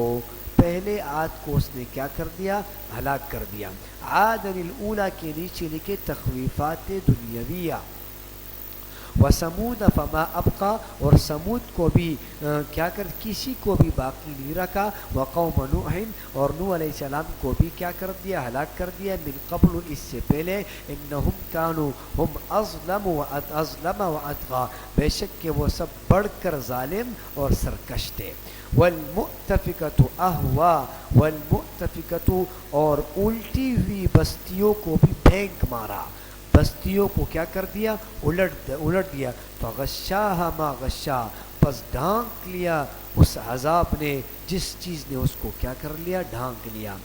پہلے عاد کو اس نے کیا کر دیا؟ ہلاک کر دیا. عادًا الأولى کے نیچے لکھے تخویفات دنیاویہ. وَثَمُودَ فَمَا أَبْقَىٰ، اور سمود کو بھی کیا کر کسی کو بھی باقی نہیں رکھا. وَقَوْمَ نُوحٍ، اور نوح علیہ السلام کو بھی کیا کر دیا؟ ہلاک کر دیا. من قبل، اس سے پہلے. إِنَّهُمْ كَانُوا هُمْ أَظْلَمَ وَأَطْغَىٰ، بے شک کہ وہ سب بڑھ کر ظالم اور سرکش تھے. وَالْمُؤْتَفِكَةُ أَهْوَىٰ، وَالْمُؤْتَفِكَةُ، اور الٹی ہوئی بستیوں کو بھی پھینک مارا، بستیوں کو کیا کر دیا؟ الٹ دیا. فَغَشَّاهَا مَا غَشَّا، پس ڈھانک لیا اس عذاب نے جس چیز نے اس کو کیا کر لیا؟ ڈھانک لیا.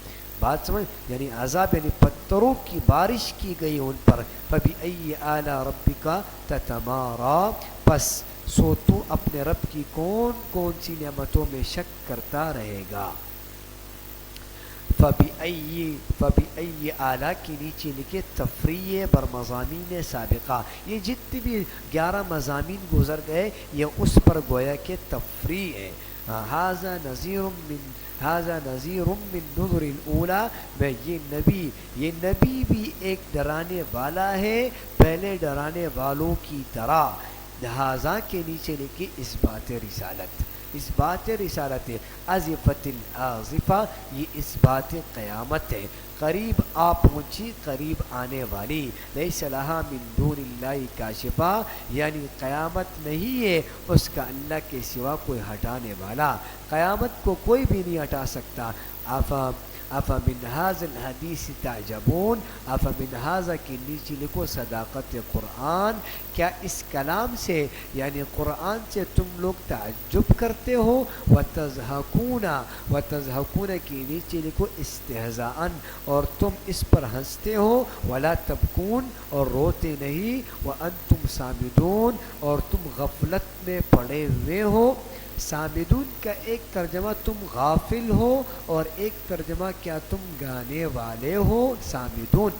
بات سمجھ؟ یعنی عذاب یعنی پتھروں کی بارش کی گئی ان پر. فَبِأَيِّ آلَاءِ رَبِّكَ تَتَمَارَىٰ، پس سو تو اپنے رب کی کون کون سی نعمتوں میں شک کرتا رہے گا. فَبِأَيِّ آلَا کے نیچے لکھے تفریع بر مضامین سابقہ، یہ جتنے بھی 11 مضامین گزر گئے یہ اس پر گویا کہ تفریع ہے. هَذَا نَذِيرٌ مِّن نُذُرِ الْأُولَىٰ، میں یہ نبی بھی ایک ڈرانے والا ہے پہلے ڈرانے والوں کی طرح. لہذا کے نیچے لکھی اس بات رسالت، اس بات رسالت. ازفت الازفہ، یہ اس بات قیامت ہے، قریب آ پہنچی، قریب آنے والی. لیس لہا من دون اللہ کاشفہ، یعنی قیامت نہیں ہے اس کا اللہ کے سوا کوئی ہٹانے والا، قیامت کو کوئی بھی نہیں ہٹا سکتا. افمن ھذا الحدیث تعجبون، افمن ھذا کے نیچے لکھو صداقت قرآن، کیا اس کلام سے یعنی قرآن سے تم لوگ تعجب کرتے ہو. وتضحکون کے نیچے لکھو استہزاء، اور تم اس پر ہنستے ہو. ولا تبکون، اور روتے نہیں. وانتم سامدون، اور تم غفلت میں پڑے ہوئے ہو. سامدون کا ایک ترجمہ تم غافل ہو، اور ایک ترجمہ کیا تم گانے والے ہو. سامدون.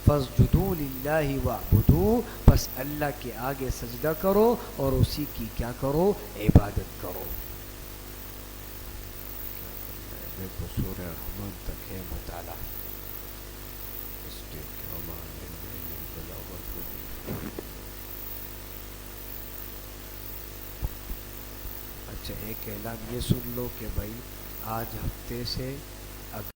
فَاسْجُدُوا لِلَّهِ وَاعْبُدُوا، بس اللہ کے آگے سجدہ کرو اور اسی کی کیا کرو؟ عبادت کرو. دیکھو سورہ رحمان تک ہے مطالعہ. اچھا ایک اعلان یہ سن لو کہ بھائی آج ہفتے سے